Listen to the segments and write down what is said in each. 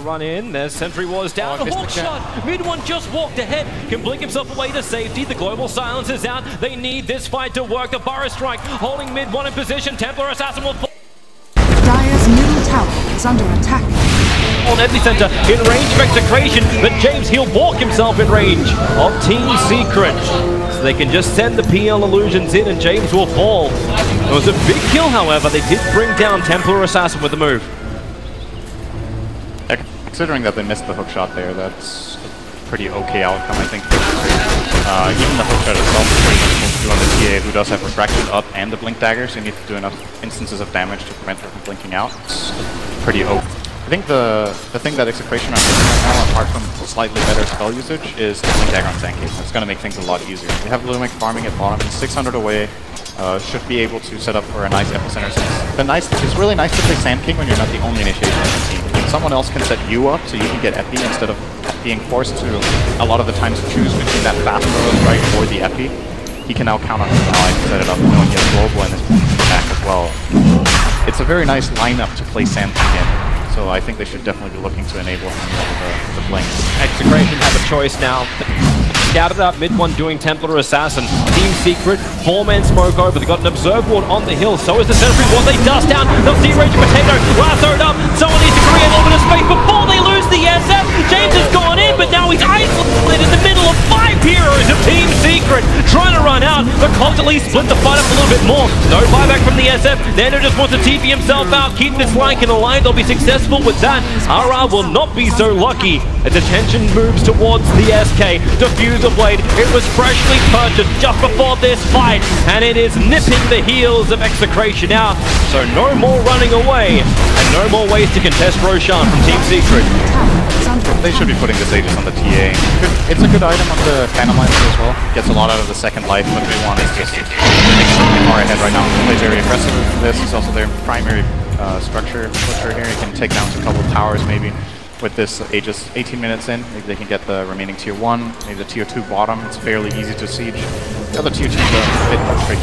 run in. There's Sentry Wars down. A hook shot. Mid one just walked ahead. Can blink himself away to safety. The global silence is out. They need this fight to work. The Burrow Strike holding mid one in position. Templar Assassin will fall. Dire's middle tower is under attack. On Epicenter in range of execration, but James, he'll walk himself in range of Team Secret. So they can just send the PL illusions in and James will fall. It was a big kill, however. They did bring down Templar Assassin with the move. Considering that they missed the hook shot there, that's a pretty okay outcome, I think. Even the hook shot itself is pretty difficult to do on the TA, who does have refraction up and the blink daggers. You need to do enough instances of damage to prevent her from blinking out. It's pretty okay. I think the thing that Execration are missing right now, apart from slightly better spell usage, is the blink dagger on Sandcase. It's going to make things a lot easier. We have Lumic farming at bottom, 600 away. Should be able to set up for a nice epicenter. It's really nice to play Sand King when you're not the only initiation on the team. When someone else can set you up so you can get epi instead of being forced to a lot of the times choose between that fast throw right or the epi. He can now count on his ally to set it up, knowing he has global in his back as well. It's a very nice lineup to play Sand King in. So I think they should definitely be looking to enable him with the blink. Execration have a choice now. Scouted out mid one doing Templar Assassin. Team Secret, 4-man smoke over. They got an Observe Ward on the hill. So is the Sentry Ward. They dust down. They'll see Rage Potato. Lassoed up. Someone needs to create a little bit of space before they lose the SF. James has gone in, but now he's isolated in the middle of 5 heroes of Team Secret. Trying to run out, but constantly split the fight up a little bit more. No buyback from the SF. Nano just wants to TP himself out. Keep this flank in a line. They'll be successful with that. RR will not be so lucky as attention moves towards the SK. Diffuser Blade, it was freshly purchased just before this fight, and it is nipping the heels of Execration out. So no more running away, and no more ways to contest Roshan from Team Secret. They should be putting this Aegis on the TA. It's a good item on the Phantom Lancer as well. Gets a lot out of the second life, but V1 is just extremely far ahead right now. They play very aggressive with this. It's also their primary structure pusher here. You can take down a couple of towers maybe. With this Aegis 18 minutes in, maybe they can get the remaining tier 1, maybe the tier 2 bottom. It's fairly easy to siege. The other tier 2s are a bit more tricky.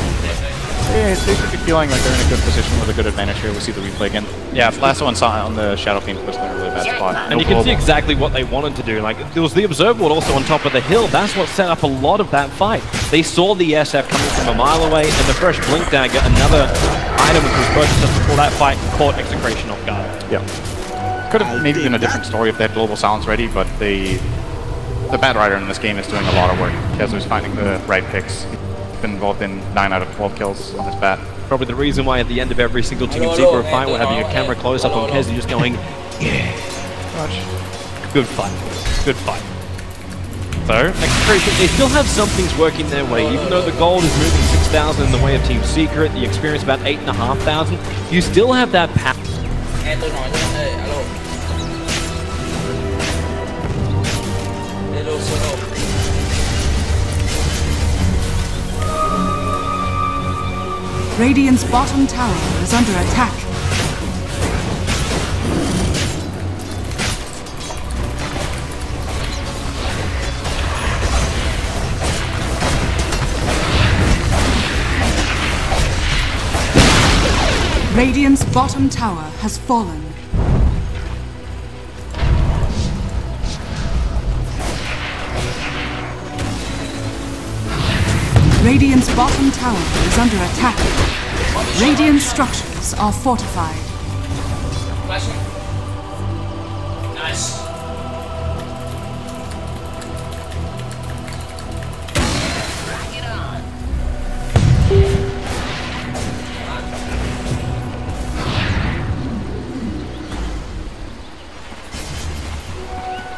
They should be feeling like they're in a good position with a good advantage here. We'll see the replay again. Yeah, last one saw on the Shadow Fiend was in a really bad spot. And you can see exactly what they wanted to do. Like, there was the Observe Ward also on top of the hill. That's what set up a lot of that fight. They saw the SF coming from a mile away, and the fresh Blink Dagger, another item which was purchased just before that fight, caught Execration off guard. Yeah. Could have maybe been a different story if they had global silence ready, but the Bad Rider in this game is doing a lot of work. Kezu's finding the right picks. He's been involved in 9 out of 12 kills on his bat. Probably the reason why at the end of every single Team Secret fight we're having a camera close up on Kezu just going, yeah. Good fight. Good fight. So, Execration, they still have some things working their way. Even though the gold is moving 6,000 in the way of Team Secret, the experience about 8,500, you still have that path. Radiant's bottom tower is under attack. Radiant's bottom tower has fallen. Radiant's bottom tower is under attack. Radiant structures are fortified. Nice. Bring it on.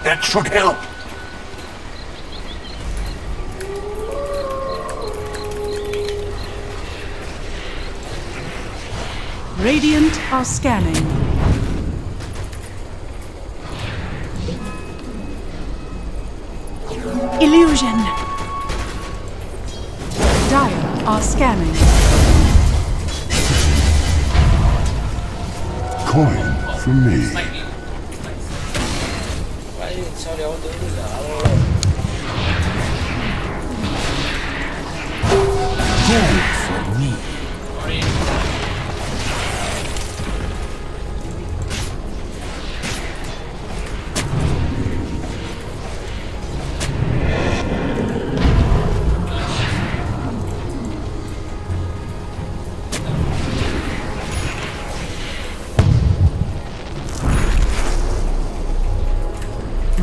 That should help. Radiant are scanning. Illusion. Dire are scanning. Coin for me. Gold for me.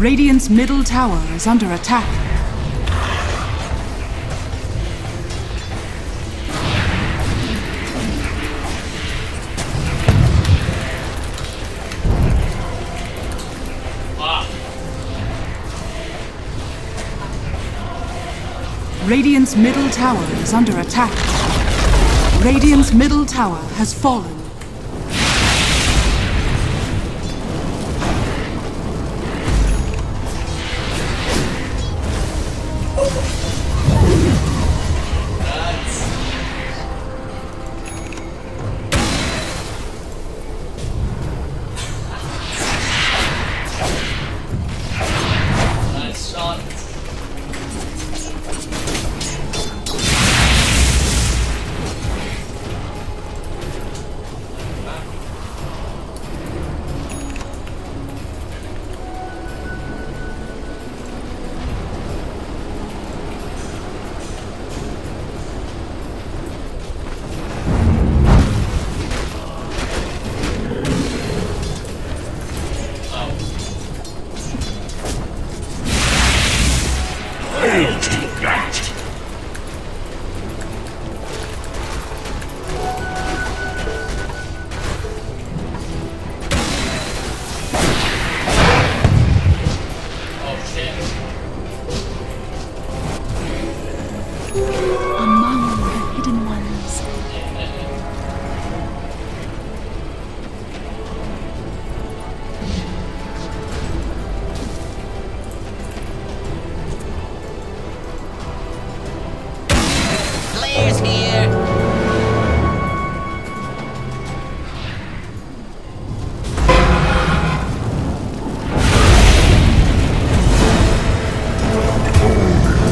Radiant's middle tower is under attack. Radiant's middle tower is under attack. Radiant's middle tower has fallen. Nice shot. I'll take that. Oh shit. Among the hidden ones. Players here.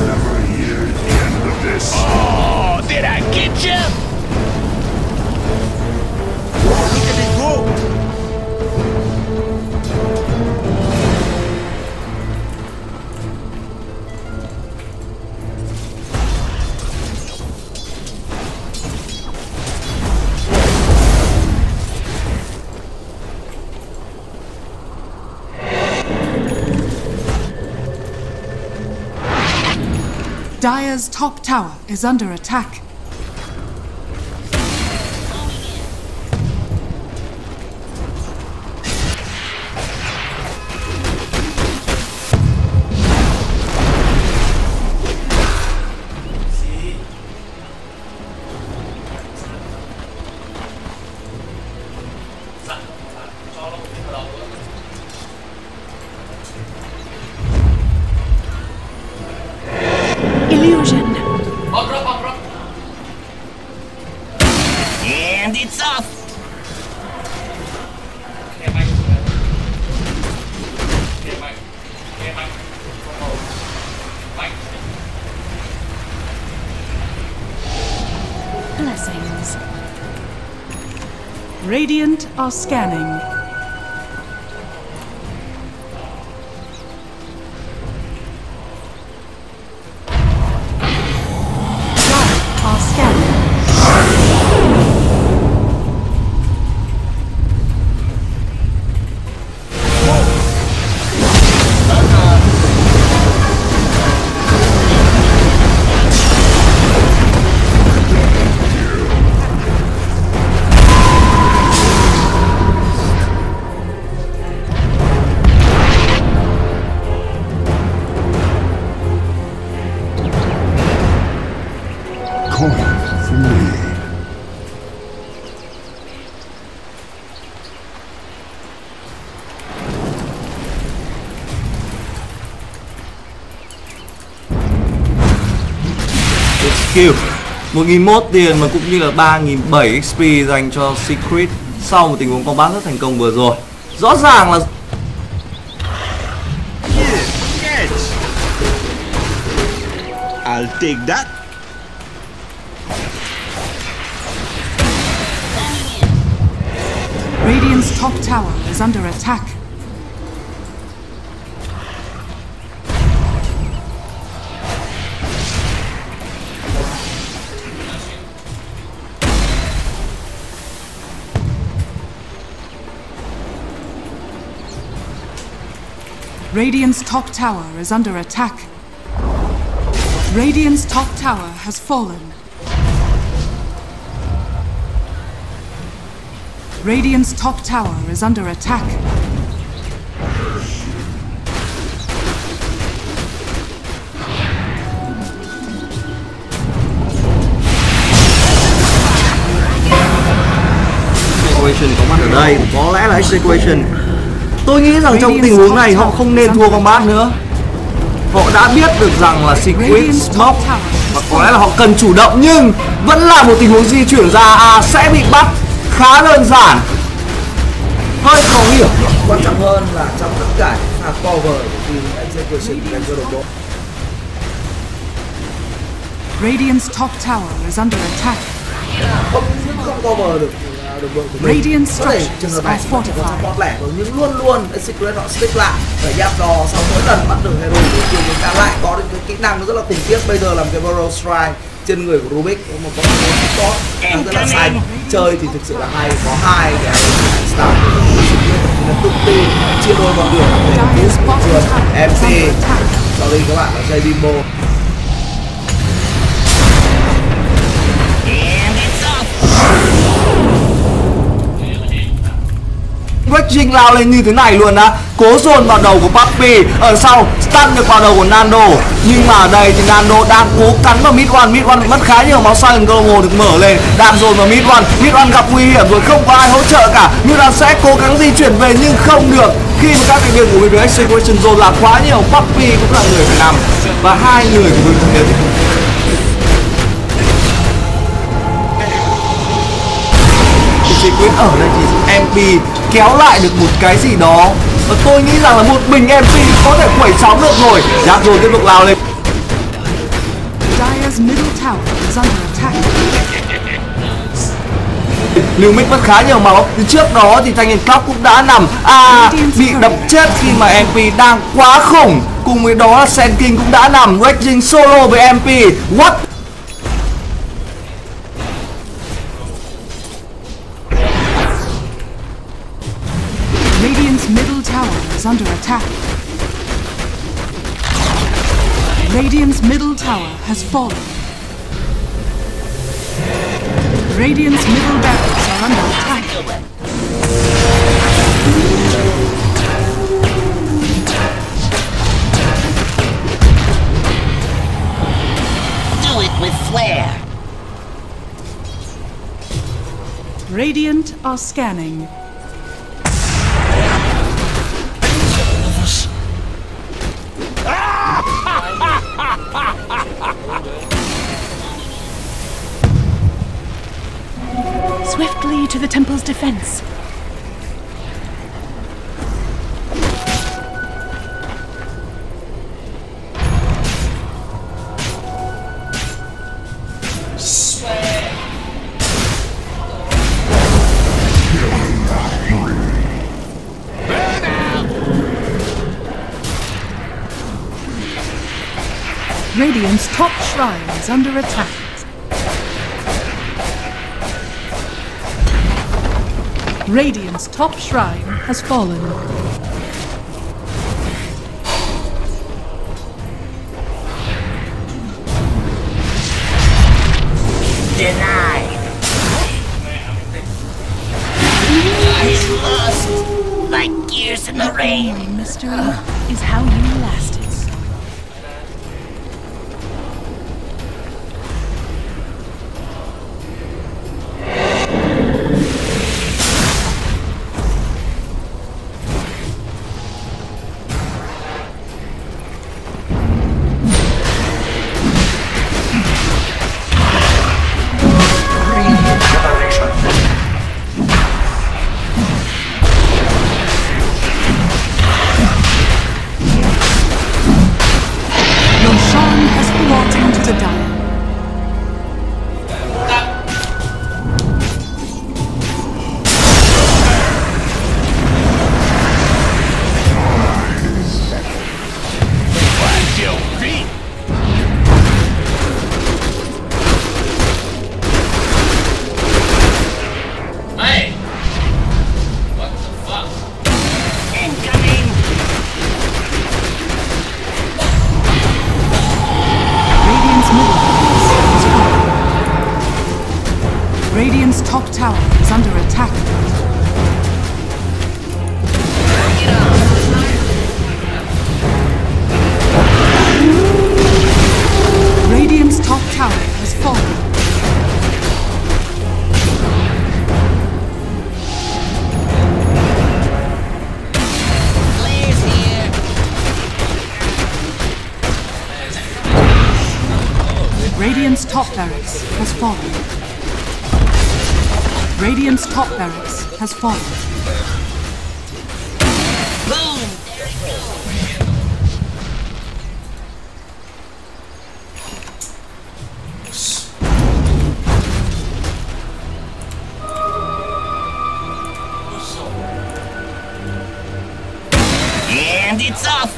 Never hear the end of this. Oh, did I get you? Look at it go. Dire's top tower is under attack. Illusion. And it's off. Blessings. Radiant are scanning. Dire are scanning. Coin for me. Cái skill 1001 tiền mà cũng như là 3007 XP dành cho Secret sau một tình huống combat rất thành công vừa rồi. Rõ ràng là I'll take that. Radiant's top tower is under attack. Radiant's top tower is under attack. Radiant's top tower has fallen. Radiant's top tower is under attack. Execution có mặt ở đây, có lẽ là Execution. Tôi nghĩ rằng trong tình huống này họ không nên thua combat nữa. Họ đã biết được rằng là Secret Smoke và có lẽ là họ cần chủ động, nhưng vẫn là một tình huống di chuyển ra sẽ bị bắt khá đơn giản, hơi khó hiểu. Quan trọng hơn là trong tất cả những pha cover thì Execution dành cho đồng đội. Radiant's top tower is under attack. Không cover được đồng đội của mình. Radiant Có thể trường hợp này structures chỉ are có trong fortified. bot lẻ rồi, nhưng luôn luôn Secret họ stick lại và giáp do sau mỗi lần bắt được hero thì người ta lại có được cái kỹ năng rất là khủng khiếp. Bây giờ làm cái Burrow Strike trên người của Rubik có một con tốt đang rất là xanh, chơi thì thực sự là hay. Có hai cái start là tự tin chia đôi bằng đường để biết vượt MC. Sorry các bạn, là dây bimbo. Raging lao lên như thế này luôn á, cố dồn vào đầu của Puppy, ở sau stun được vào đầu của Nando, nhưng mà ở đây thì Nando đang cố cắn vào mid one mất khá nhiều máu, Silent Global được mở lên, đang dồn vào mid one gặp nguy hiểm rồi, không có ai hỗ trợ cả, mid one sẽ cố gắng di chuyển về nhưng không được khi mà các thành viên của mình với Execution dồn là quá nhiều. Puppy cũng là người phải nằm và hai người của mình thì Secret ở đây thì MP kéo lại được một cái gì đó và tôi nghĩ rằng là một mình MP có thể quẩy sóng được rồi. Giác rồi tiếp tục lao lên. Dire's middle tower is under attack. Lưu Mix mất khá nhiều máu. Trước đó thì thanh niên Club cũng đã nằm bị đập chết khi mà MP đang quá khủng. Cùng với đó là Sen King cũng đã nằm. Raging solo với MP. What? Radiant's middle tower is under attack. Radiant's middle tower has fallen. Radiant's middle barracks are under attack. Do it with flair. Radiant are scanning. Swiftly to the temple's defense. Radiant's top shrine is under attack. Radiant's top shrine has fallen. Denied. I lost like gears in the rain. The only mystery is how you lasted. tower is under attack. Radiant's top tower has fallen. Blaze here. Radiant's top barracks has fallen. Radiant's top barracks has fallen. Boom. And it's off.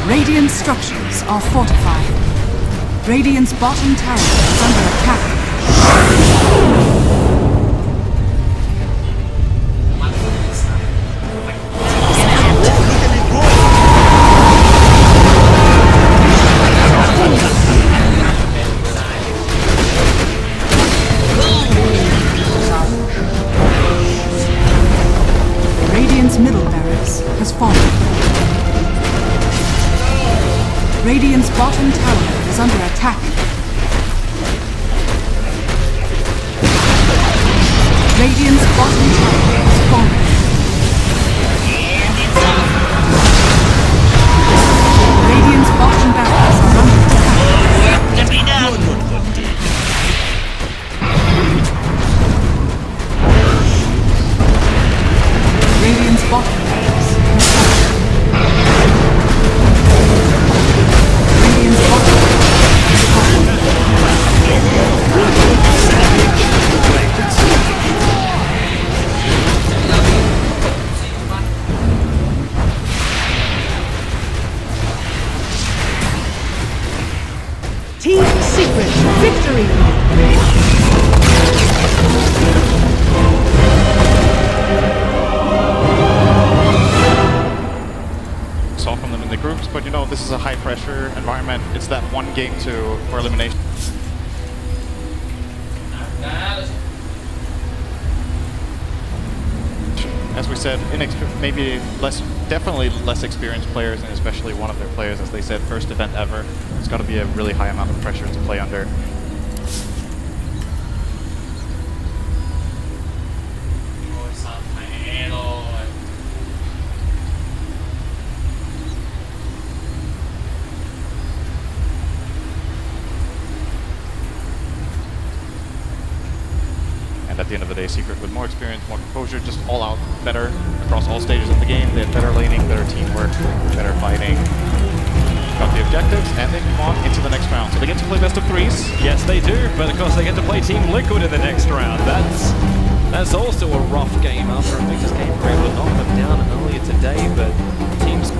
Radiant structures are fortified. Radiant's bottom tower is under attack. Radiant's middle barracks has fallen. Radiant's bottom tower is under attack. Radiant's bottom tower has fallen. And it's off. Radiant's bottom barracks are under attack. Work to be done. Radiant's bottom barracks has fallen. Radiant's bottom barracks has fallen. TI7 victory! Saw from them in the groups, but you know, this is a high pressure environment. It's that one game for elimination. As we said, maybe definitely less experienced players, and especially one of their players, as they said, first event ever. It's got to be a really high amount of pressure to play under. And at the end of the day, Secret with more experience, more composure, just all out better across all stages of the game. They had better laning, better teamwork, better fighting. Got the objectives, and they move on into the next round. So they get to play best of threes. Yes, they do, but of course they get to play Team Liquid in the next round. That's also a rough game after a biggest game. We were able to knock them down earlier today, but teams...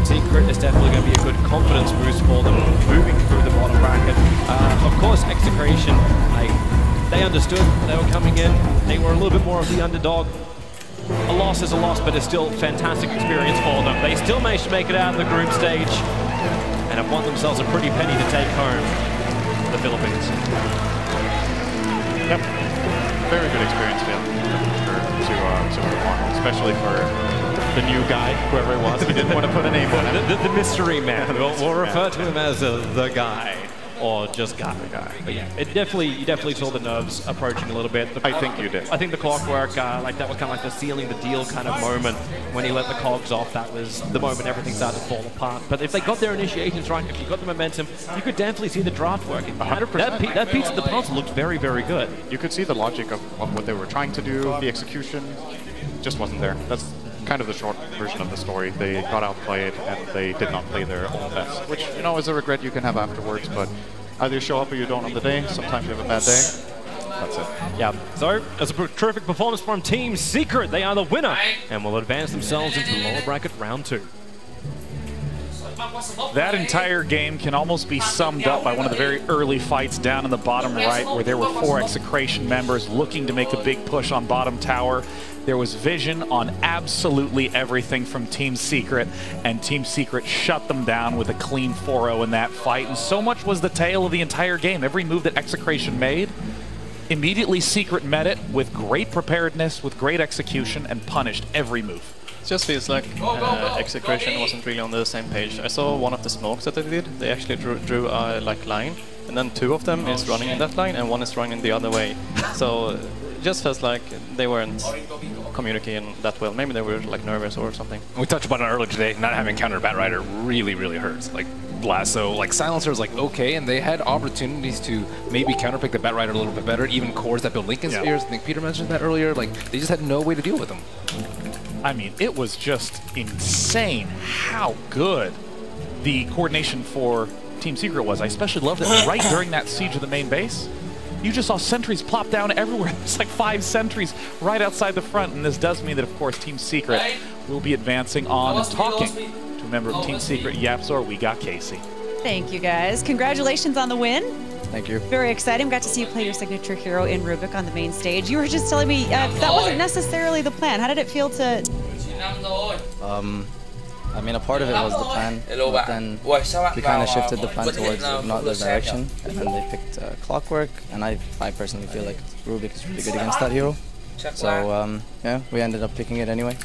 Secret is definitely going to be a good confidence boost for them moving through the bottom bracket. Of course, Execration, they understood they were coming in. They were a little bit more of the underdog. A loss is a loss, but it's still fantastic experience for them. They still managed to make it out of the group stage and have won themselves a pretty penny to take home to the Philippines. Yep. Very good experience to move on, especially for the new guy, whoever it was. We didn't want to put a name on it. The mystery man. We'll refer to him as the guy. Or just guy. But yeah, you definitely saw the nerves approaching a little bit. I think you did. I think the clockwork, that was kind of like the sealing the deal kind of moment. When he let the cogs off, that was the moment everything started to fall apart. But if they got their initiations right, if you got the momentum, you could definitely see the draft working. 100%. That piece of the puzzle looked very, very good. You could see the logic of what they were trying to do. The execution just wasn't there. That's kind of the short version of the story. They got outplayed and they did not play their own best, which, you know, is a regret you can have afterwards, but either you show up or you don't on the day. Sometimes you have a bad day. That's it. Yeah, so as a terrific performance from Team Secret, they are the winner and will advance themselves into the lower bracket round 2. That entire game can almost be summed up by one of the very early fights down in the bottom right, where there were 4 Execration members looking to make a big push on bottom tower. There was vision on absolutely everything from Team Secret, and Team Secret shut them down with a clean 4-0 in that fight, and so much was the tale of the entire game. Every move that Execration made, immediately Secret met it with great preparedness, with great execution, and punished every move. It just feels like Execration wasn't really on the same page. I saw one of the smokes that they did. They actually drew a line, and then 2 of them is running in that line, and 1 is running the other way. So it just feels like they weren't communicating that well. Maybe they were like nervous or something. We touched upon it earlier today. Not having counter Bat Rider really hurts. Like Lasso, like Silencer was like okay, and they had opportunities to maybe counterpick the Bat Rider a little bit better. Even cores that build Lincoln Spheres. I think Peter mentioned that earlier. Like they just had no way to deal with them. I mean, it was just insane how good the coordination for Team Secret was. I especially loved it right during that siege of the main base. You just saw sentries plop down everywhere. There's like 5 sentries right outside the front, and this does mean that, of course, Team Secret will be advancing on and talking to a member of Team Secret, Yapzor. We got Casey. Thank you, guys. Congratulations on the win. Thank you. Very exciting. Got to see you play your signature hero in Rubik on the main stage. You were just telling me that wasn't necessarily the plan. How did it feel to... I mean, a part of it was the plan, but then we kind of shifted the plan towards not the direction, and then they picked Clockwork, and I personally feel like Rubik is really good against that hero. So, yeah, we ended up picking it anyway.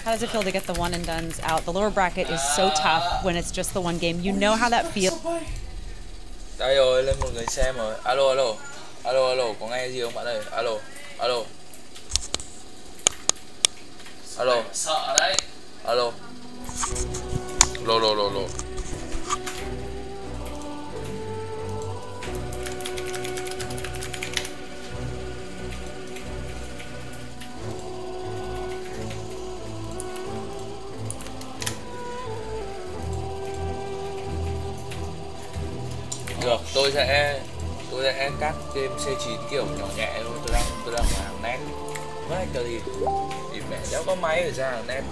How does it feel to get the one and dones out? The lower bracket is so tough when it's just the one game. You know how that feels. Đây rồi, lên một người xem rồi. Alo, alo. Alo, alo, có nghe gì không bạn ơi? Alo, alo. Alo. Sợ đấy. Alo. Lô, lô, lô, lô. Được, tôi sẽ cắt game C9 kiểu nhỏ nhẹ thôi. Tôi đang ở hàng net. Mất cái gì? Thì mẹ đéo có máy để ra hàng net.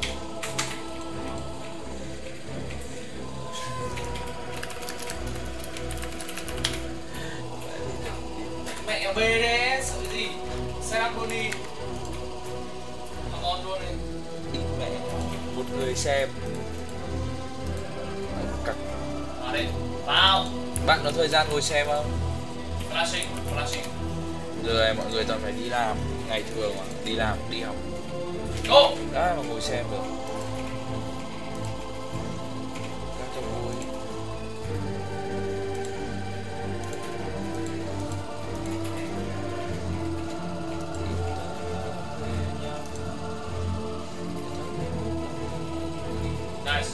Mẹ bê đấy, sợ gì? Ceremony. Ngon luôn đi. Mẹ, một người xem. Cắt. Vào đi, vào. Bạn có thời gian ngồi xem không? Flashing. Giờ mọi người toàn phải đi làm, ngày thường mà, đi làm, đi học. Go! Đó mà ngồi xem được. Các cho vui. Nice.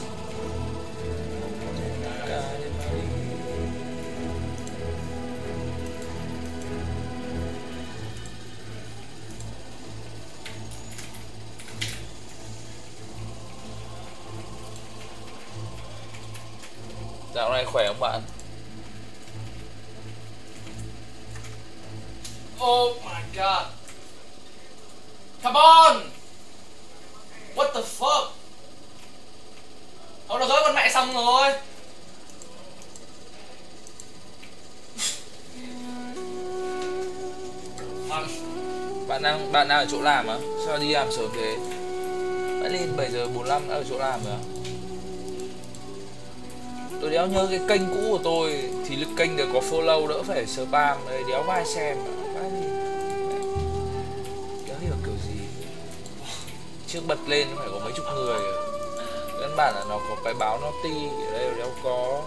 Dạo này khỏe không bạn? Oh my god. Come on. What the fuck? Ông đã gỡ con mẹ xong rồi. Bạn đang ở chỗ làm á? Sao đi làm sớm thế? Đã lên 7 giờ 45 đã ở chỗ làm rồi á? Tôi đéo nhớ cái kênh cũ của tôi thì kênh được có follow đỡ phải spam đấy, đéo vai xem cái gì. Đéo hiểu kiểu gì. Trước bật lên phải có mấy chục người. Căn bản là nó có cái báo noti ở đây đéo có.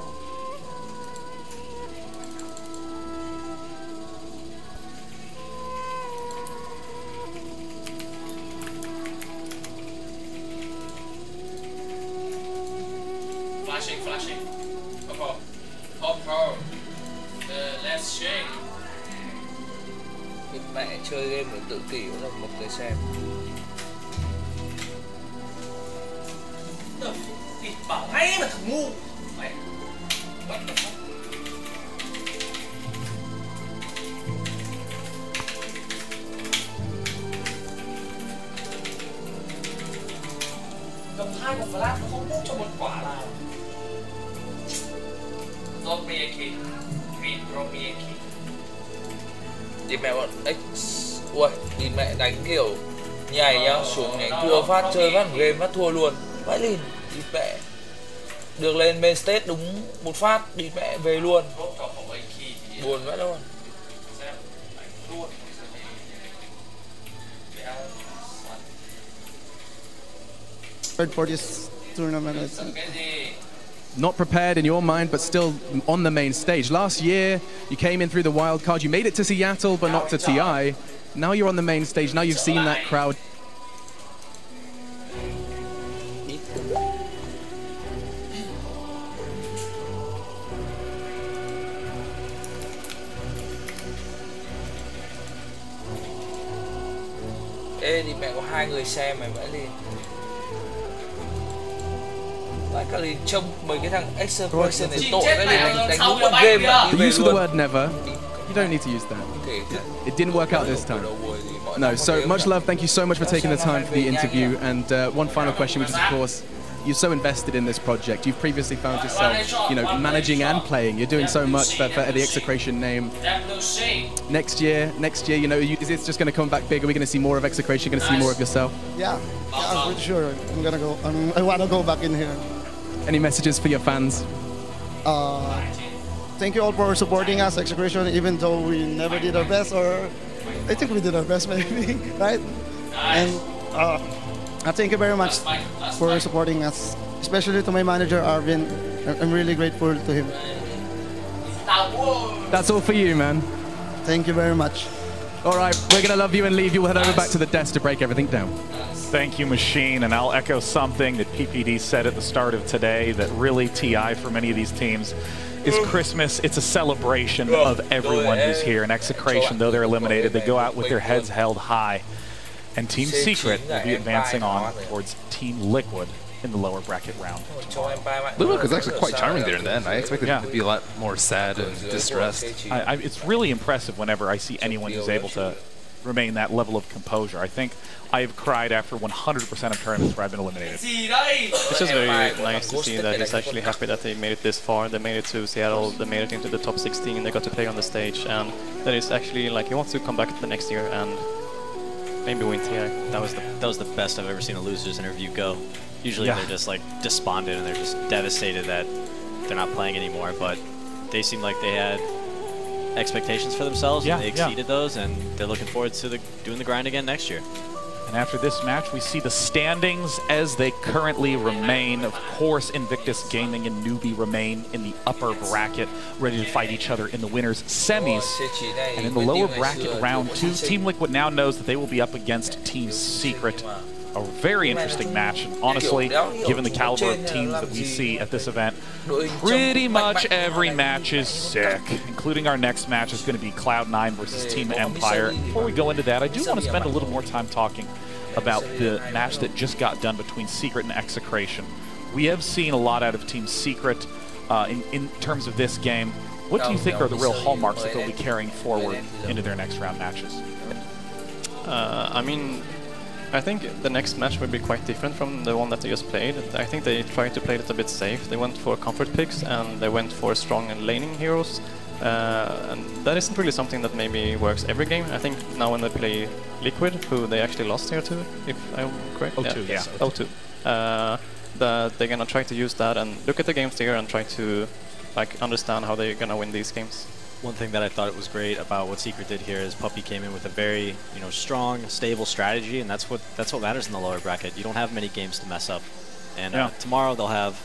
Flashing. Hop. Let's shake. Mẹ chơi game để tự kỷ cũng là một người xem. ngay mà thằng ngu. Mày. Cầm 2 quả flash nó không bút cho một quả nào. Drop me a key. Green, drop me a key. Đi mẹ bọn X. Ui, đi mẹ đánh kiểu nhảy nhá, xuống nhảy thua phát, chơi phát game phát thua luôn. Vãi lìn, đi mẹ. Được lên main stage đúng một phát, đi mẹ về luôn. Buồn vãi luôn. For this tournament, not prepared in your mind, but still on the main stage. Last year, you came in through the wild card. You made it to Seattle, but not to TI. Now you're on the main stage. Now you've seen that crowd. Ê thì mẹ có 2 người xem mày vãi lìn. Vãi cả lìn trông mấy cái thằng Execution này tội vãi lìn đánh đúng một game mà đi The về use of the luôn. word never. You don't need to use that. It didn't work out this time. No, so much love. Thank you so much for taking the time for the interview. And one final question, which is, of course, you're so invested in this project. You've previously found yourself, managing and playing. You're doing so much for the Execration name. Next year, is this just going to come back big? Are we going to see more of Execration? Going to see more of yourself? Yeah, I'm pretty sure I'm gonna go. I want to go back in here. Any messages for your fans? Thank you all for supporting us, Execration, even though we never did our best, or I think we did our best maybe, right? And I thank you very much for supporting us, especially to my manager, Arvin. I'm really grateful to him. That's all for you, man. Thank you very much. All right, we're going to love you and leave you. We'll head over back to the desk to break everything down. Thank you, Machine, and I'll echo something that PPD said at the start of today, that really TI for many of these teams is Christmas. It's a celebration of everyone who's here. And Execration, though they're eliminated, they go out with their heads held high. And Team Secret will be advancing on towards Team Liquid in the lower bracket round. Liquid was actually quite charming there in the end. I expected it to be a lot more sad and distressed. It's really impressive whenever I see anyone who's able to remain that level of composure. I think I have cried after 100% of tournaments where I've been eliminated. It's just very nice to see that he's actually happy that they made it this far. They made it to Seattle, they made it into the top 16, they got to play on the stage, and that is actually like he wants to come back the next year and maybe win TI. That was the best I've ever seen a losers interview go. Usually they're just like despondent and they're just devastated that they're not playing anymore, but they seem like they had expectations for themselves and they exceeded those, and they're looking forward to doing the grind again next year. And after this match, we see the standings as they currently remain. Of course, Invictus Gaming and Newbie remain in the upper bracket, ready to fight each other in the winners' semis. And in the lower bracket, round 2, Team Liquid now knows that they will be up against Team Secret. A very interesting match, and honestly, given the caliber of teams that we see at this event, pretty much every match is sick, including our next match is going to be Cloud9 versus Team Empire. Before we go into that, I do want to spend a little more time talking about the match that just got done between Secret and Execration. We have seen a lot out of Team Secret in terms of this game. What do you think are the real hallmarks that they'll be carrying forward into their next round matches? I think the next match will be quite different from the one that they just played. I think they tried to play it a bit safe. They went for comfort picks and they went for strong and laning heroes. And that isn't really something that maybe works every game. I think now when they play Liquid, who they actually lost here to, if I'm correct. 0-2, yeah. 0-2. That they're gonna try to use that and look at the games there and try to understand how they're gonna win these games. One thing that I thought was great about what Secret did here is Puppy came in with a very, strong, stable strategy, and that's what matters in the lower bracket. You don't have many games to mess up, and tomorrow they'll have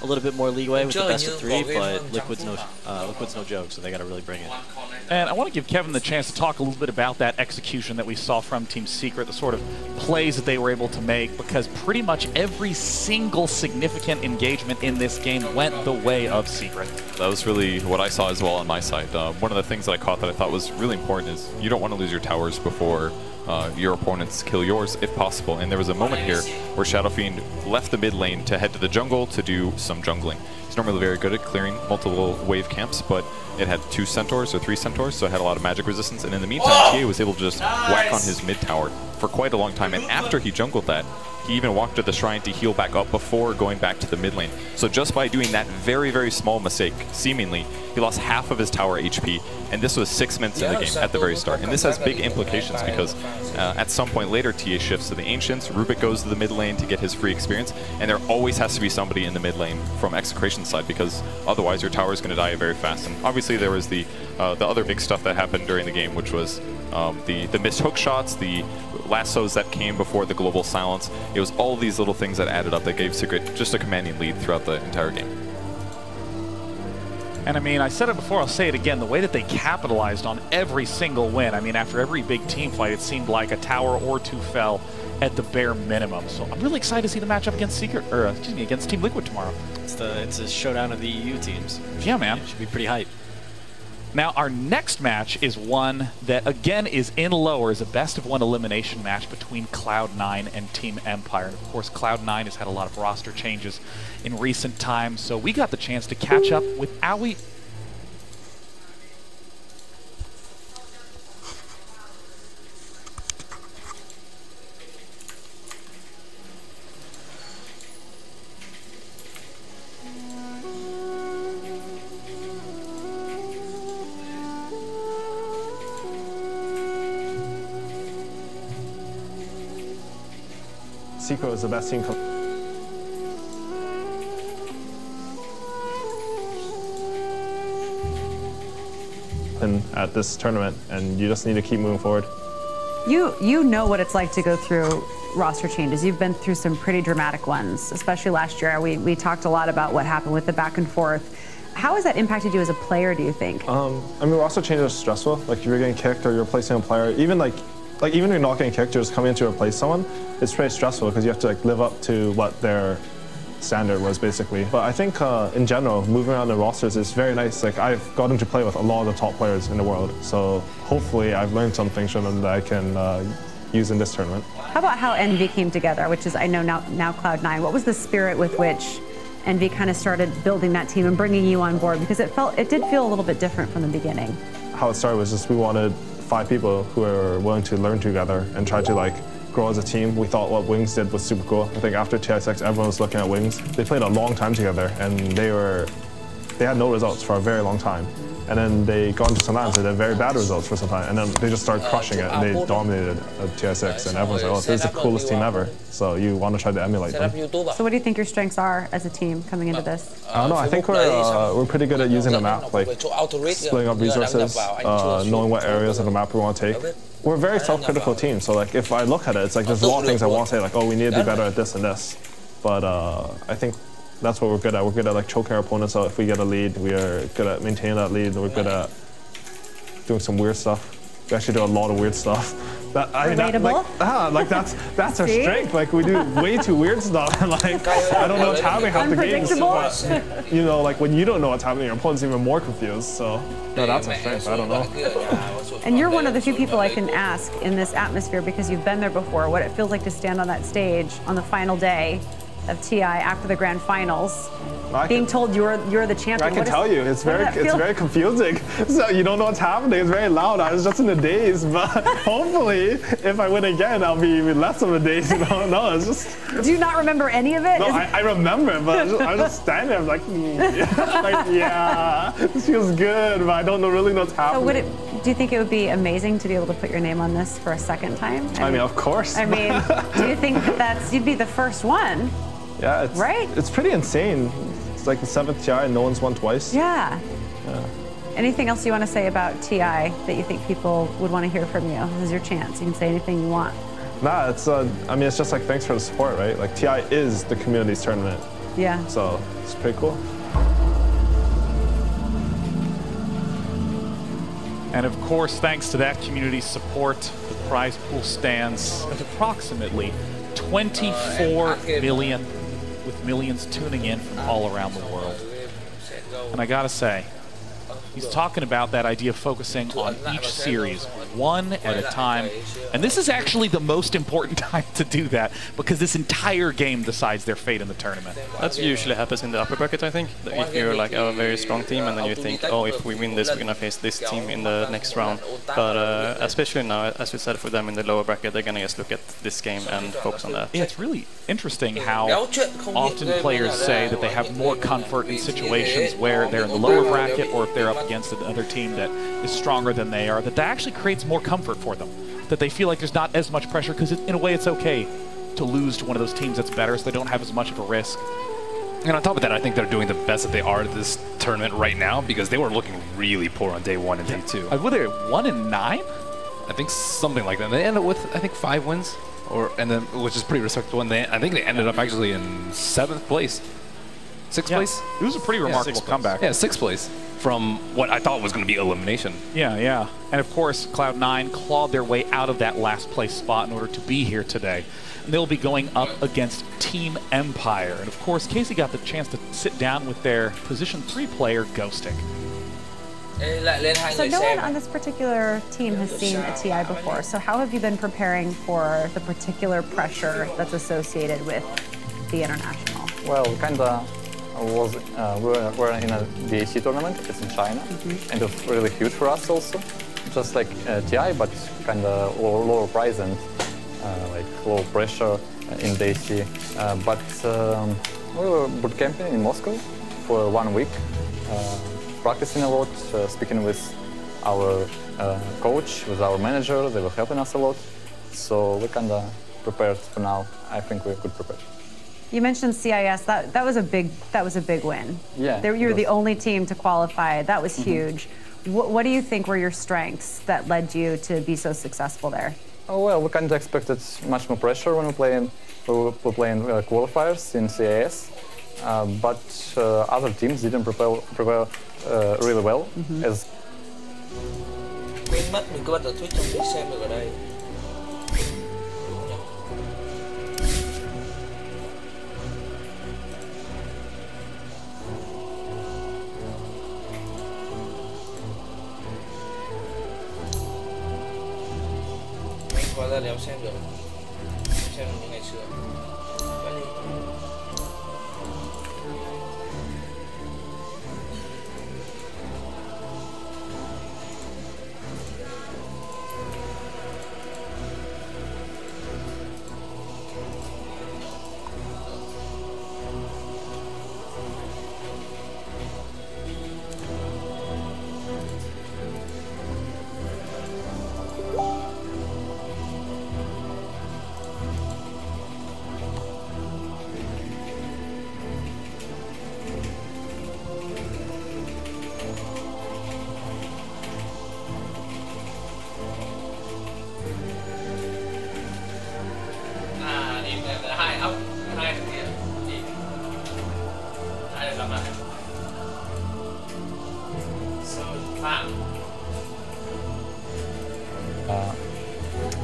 a little bit more leeway with the best of 3, but Liquid's no joke, so they got to really bring it. And I want to give Kevin the chance to talk a little bit about that execution that we saw from Team Secret, the sort of plays that they were able to make, because pretty much every single significant engagement in this game went the way of Secret. That was really what I saw as well on my side. One of the things that I caught that I thought was really important is you don't want to lose your towers before your opponents kill yours, if possible. And there was a moment here where Shadow Fiend left the mid lane to head to the jungle to do some jungling. He's normally very good at clearing multiple wave camps, but it had 2 centaurs or 3 centaurs, so it had a lot of magic resistance. And in the meantime, TA was able to just whack on his mid tower for quite a long time. And after he jungled that, he even walked to the shrine to heal back up before going back to the mid lane. So just by doing that very, very small mistake, seemingly, he lost half of his tower HP, and this was 6 minutes in the game at the very start. And this has big implications because at some point later, TA shifts to the Ancients, Rubik goes to the mid lane to get his free experience, and there always has to be somebody in the mid lane from Execration's side, because otherwise your tower is going to die very fast. And obviously there was the other big stuff that happened during the game, which was the missed hook shots, the lassos that came before the global silence. It was all these little things that added up that gave Secret just a commanding lead throughout the entire game. And I mean, I said it before, I'll say it again, the way that they capitalized on every single win. I mean, after every big team fight, it seemed like a tower or 2 fell at the bare minimum. So I'm really excited to see the matchup against Secret, or excuse me, against Team Liquid tomorrow. It's a showdown of the EU teams. Yeah, man. It should be pretty hype. Now, our next match is one that, again, is in lower, is a best-of-1 elimination match between Cloud9 and Team Empire. And, of course, Cloud9 has had a lot of roster changes in recent times, so we got the chance to catch up with Aoi. Secret was the best team. At this tournament, and you just need to keep moving forward. You know what it's like to go through roster changes. You've been through some pretty dramatic ones, especially last year. We talked a lot about what happened with the back and forth. How has that impacted you as a player, do you think? I mean, roster changes are stressful. Like if you're getting kicked or you're replacing a player, even even if you're not getting kicked, you're just coming in to replace someone, it's pretty stressful because you have to live up to what their standard was basically. But I think in general, moving around the rosters is very nice. Like I've gotten to play with a lot of the top players in the world, so hopefully I've learned some things from them that I can use in this tournament. How about how Envy came together, which is I know now Cloud9. What was the spirit with which Envy kind of started building that team and bringing you on board? Because it did feel a little bit different from the beginning. How it started was just we wanted 5 people who were willing to learn together and try to grow as a team. We thought what Wings did was super cool. I think after TI6, everyone was looking at Wings. They played a long time together, and they had no results for a very long time. And then they got into some lands and they had very bad results for some time, and then they just started crushing it, and they dominated TI6, and everyone's like, oh, this is the coolest team ever. So you want to try to emulate them. So what do you think your strengths are as a team coming into this? I don't know, I think we're pretty good at using the map, splitting up resources, knowing what areas of the map we want to take. We're a very self-critical team, so if I look at it, it's there's a lot of things I want to say, oh, we need to be better at this and this. But I think that's what we're good at. We're good at choking our opponents out if we get a lead. We are good at maintaining that lead. We're good at doing some weird stuff. We actually do a lot of weird stuff. That's our strength. We do way too weird stuff. I don't know what's happening half the games. But, when you don't know what's happening, your opponent's even more confused. So no, that's our strength. I don't know. And you're one of the few people I can ask in this atmosphere, because you've been there before, what it feels like to stand on that stage on the final day of TI after the grand finals, being told you're the champion. I can tell you, it's very confusing. So you don't know what's happening. It's very loud. I was just in a daze, but hopefully, if I win again, I'll be even less of a daze. No, it's just. Do you not remember any of it? No, I remember it, but I was just standing there, yeah, this feels good, but I don't really know what's happening. So do you think it would be amazing to be able to put your name on this for a second time? I mean, of course. I mean, do you think that you'd be the first one? Yeah, it's pretty insane. It's like the 7th TI and no one's won twice. Yeah. Anything else you want to say about TI that you think people would want to hear from you? This is your chance. You can say anything you want. Nah, it's just thanks for the support, right? TI is the community's tournament. Yeah. So it's pretty cool. And of course, thanks to that community support, the prize pool stands at approximately 24 million, with millions tuning in from all around the world. And I gotta say, He's talking about that idea of focusing on each series, one at a time. And this is actually the most important time to do that, because this entire game decides their fate in the tournament. That usually happens in the upper bracket, I think. If you're like a very strong team and then you think, oh, if we win this, we're going to face this team in the next round. But especially now, as we said, for them in the lower bracket, they're going to just look at this game and focus on that. Yeah, it's really interesting how often players say that they have more comfort in situations where they're in the lower bracket or if they're up against another team that is stronger than they are, that actually creates more comfort for them. That they feel like there's not as much pressure, because in a way it's okay to lose to one of those teams that's better, so they don't have as much of a risk. And on top of that, I think they're doing the best that they are at this tournament right now, because they were looking really poor on day 1 and day 2. Were they 1-9? I think something like that. They ended up with, I think, 5 wins, and then which is pretty respectable. And I think they ended up actually in 7th place. 6th place? It was a pretty remarkable comeback. Yeah, 6th place from what I thought was going to be elimination. Yeah. And of course, Cloud9 clawed their way out of that last place spot in order to be here today. And they'll be going up against Team Empire. And of course, Casey got the chance to sit down with their position 3 player, Ghostic. So no one on this particular team has seen a TI before. So how have you been preparing for the particular pressure that's associated with the international? Well, kinda was we're in a DAC tournament. It's in China, and it's really huge for us also. Just like TI, but kinda lower price and like low pressure in DAC. But we were boot camping in Moscow for 1 week. Practicing a lot, speaking with our coach, with our manager. They were helping us a lot, so we kind of prepared for now. I think we're good prepared. You mentioned CIS. That was a big win. Yeah, you were the only team to qualify. That was huge. What do you think were your strengths that led you to be so successful there? Oh well, we kind of expected much more pressure when we playing qualifiers in CIS, but other teams didn't prepare really well. As quên mất mình có bật ở Twitch không biết xem được ở đây. Mình hóa ra đéo xem được như ngày xưa.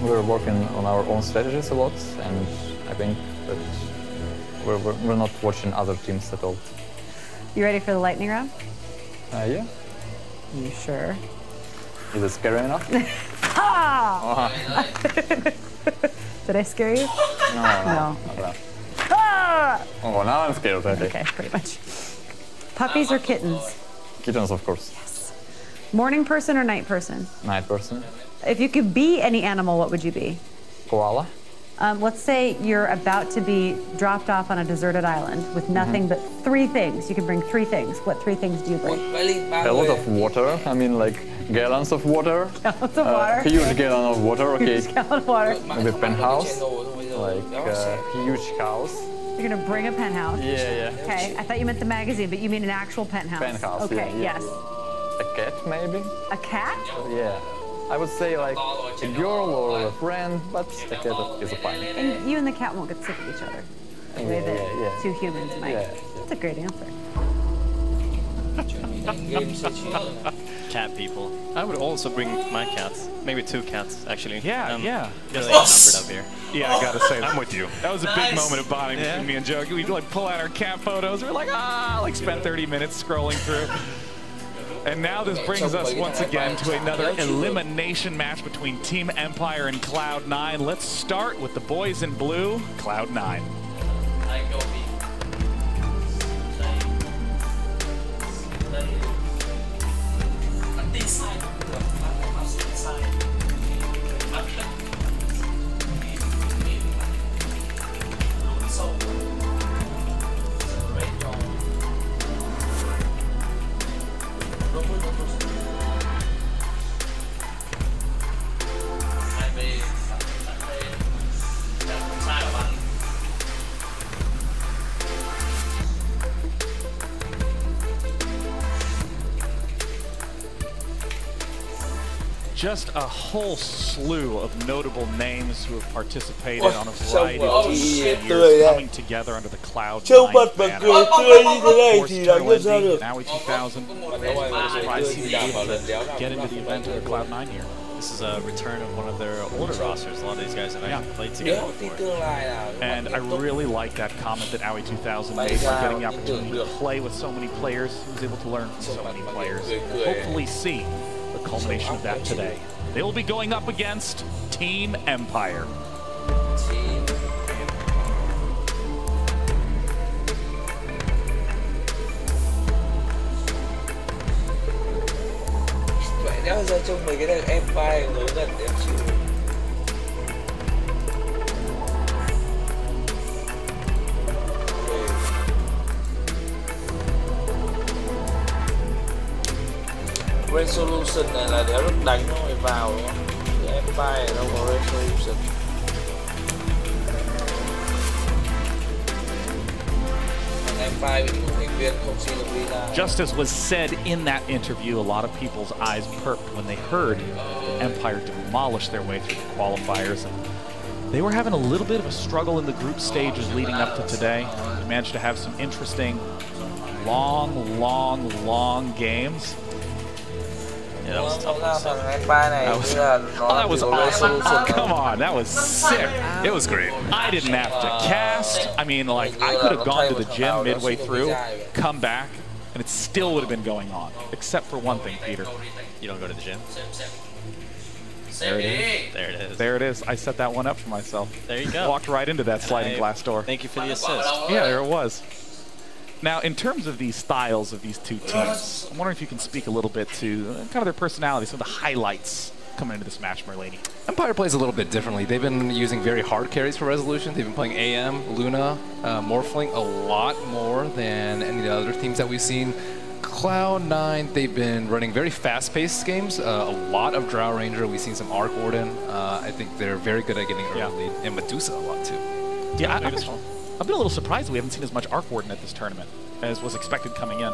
We're working on our own strategies a lot, and I think that we're not watching other teams at all. You ready for the lightning round? Yeah. You sure? Is it scary enough? Ah! Did I scare you? No. Ah! Oh, now I'm scared. Okay, pretty much. Puppies or kittens? Kittens, of course. Yes. Morning person or night person? Night person. If you could be any animal, what would you be? Koala. Let's say you're about to be dropped off on a deserted island with nothing but 3 things. You can bring 3 things. What 3 things do you bring? A lot of water. I mean, like gallons of water. Gallons of water. Huge gallon of water. Okay. Huge gallon of water. Maybe a penthouse. Like huge house. You're gonna bring a penthouse. Yeah. Okay. I thought you meant the magazine, but you mean an actual penthouse. Penthouse. Okay. Yeah. Yes. A cat, maybe. A cat? Yeah. I would say like a girl or a friend, but a cat is fine. And you and the cat won't get sick of each other. The way that 2 humans might. Yeah. That's a great answer. Cat people. I would also bring my cats. Maybe 2 cats, actually. Yeah. Really outnumbered up here. Yeah, I gotta say, I'm with you. That was a big moment of bonding between me and Joe. We'd like pull out our cat photos. We're like, like spent 30 minutes scrolling through. And now this brings us once again to another elimination match between Team Empire and Cloud9. Let's start with the boys in blue, Cloud9. Just a whole slew of notable names who have participated on a variety of teams coming together under the Cloud9 banner. Of course, Now 2000. Surprised to be able to get into the event under Cloud9 here. This is a return of one of their older rosters. A lot of these guys have actually played together before. And I really like that comment that Aoi 2000 made by getting the opportunity to play with so many players. He was able to learn from so many players. We'll hopefully see the culmination of that today. They will be going up against Team Empire. Đéo ra chung mấy cái thằng Empire nối gần em chịu. Resolution này là đéo lúc đánh nó phải vào đúng không? Cái Empire đâu có resolution. Just as was said in that interview, a lot of people's eyes perked when they heard Empire demolish their way through the qualifiers. And they were having a little bit of a struggle in the group stages leading up to today. They managed to have some interesting, long games. Yeah, that was tough. That was awesome. Come on, that was sick. It was great. I didn't have to cast. I mean, like, I could have gone to the gym midway through, come back, and it still would have been going on. Except for one thing, Peter. You don't go to the gym? There it is. There it is. There it is. I set that one up for myself. There you go. Walked right into that sliding glass door. Thank you for the assist. Yeah, there it was. Now, in terms of these styles of these two teams, I'm wondering if you can speak a little bit to kind of their personalities, some of the highlights coming into this match, Merlini. Empire plays a little bit differently. They've been using very hard carries for resolution. They've been playing AM, Luna, Morphling a lot more than any of the other teams that we've seen. Cloud9, they've been running very fast-paced games. A lot of Drow Ranger. We've seen some Arc Warden. I think they're very good at getting early lead. And Medusa a lot, too. Yeah, I've been a little surprised that we haven't seen as much Arc Warden at this tournament as was expected coming in.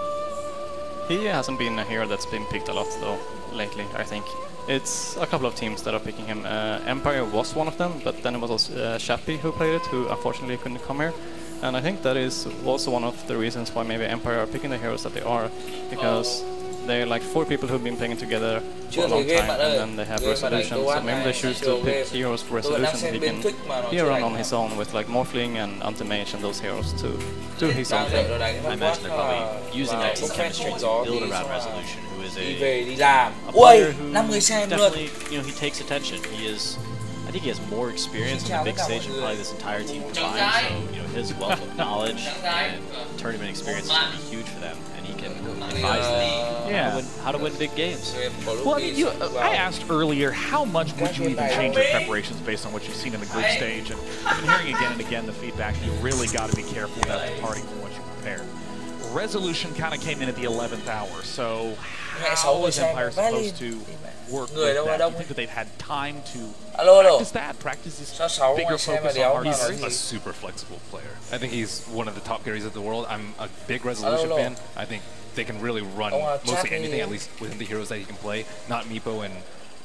He hasn't been a hero that's been picked a lot, though, lately, I think. It's a couple of teams that are picking him. Empire was one of them, but then it was also Chappie who played it, who unfortunately couldn't come here. And I think that is also one of the reasons why maybe Empire are picking the heroes that they are, because they're like 4 people who've been playing together for a long time, and then they have resolution. So maybe they choose to pick heroes for resolution so he can run on his own with like Morphling and Anti-Mage and those heroes to do his own thing. I imagine they're probably using that team chemistry to build around Resolution, who is a player who definitely, he takes attention. I think he has more experience on the big stage than probably this entire team combined, so his wealth of knowledge and tournament experience is going to be huge for them, and he can advise them how to win big games. Well, I mean, I asked earlier, how much would you even change your preparations based on what you've seen in the group stage? And I've been hearing again and again the feedback, you really got to be careful about departing from what you prepared. Resolution kind of came in at the 11th hour, so how is Empire supposed to work with that? Do you think that they've had time to practice that, practice this bigger focus on hard carries? He's a super flexible player. I think he's one of the top carries of the world. I'm a big Resolution fan. I think they can really run mostly anything, at least within the heroes that he can play. Not Meepo, and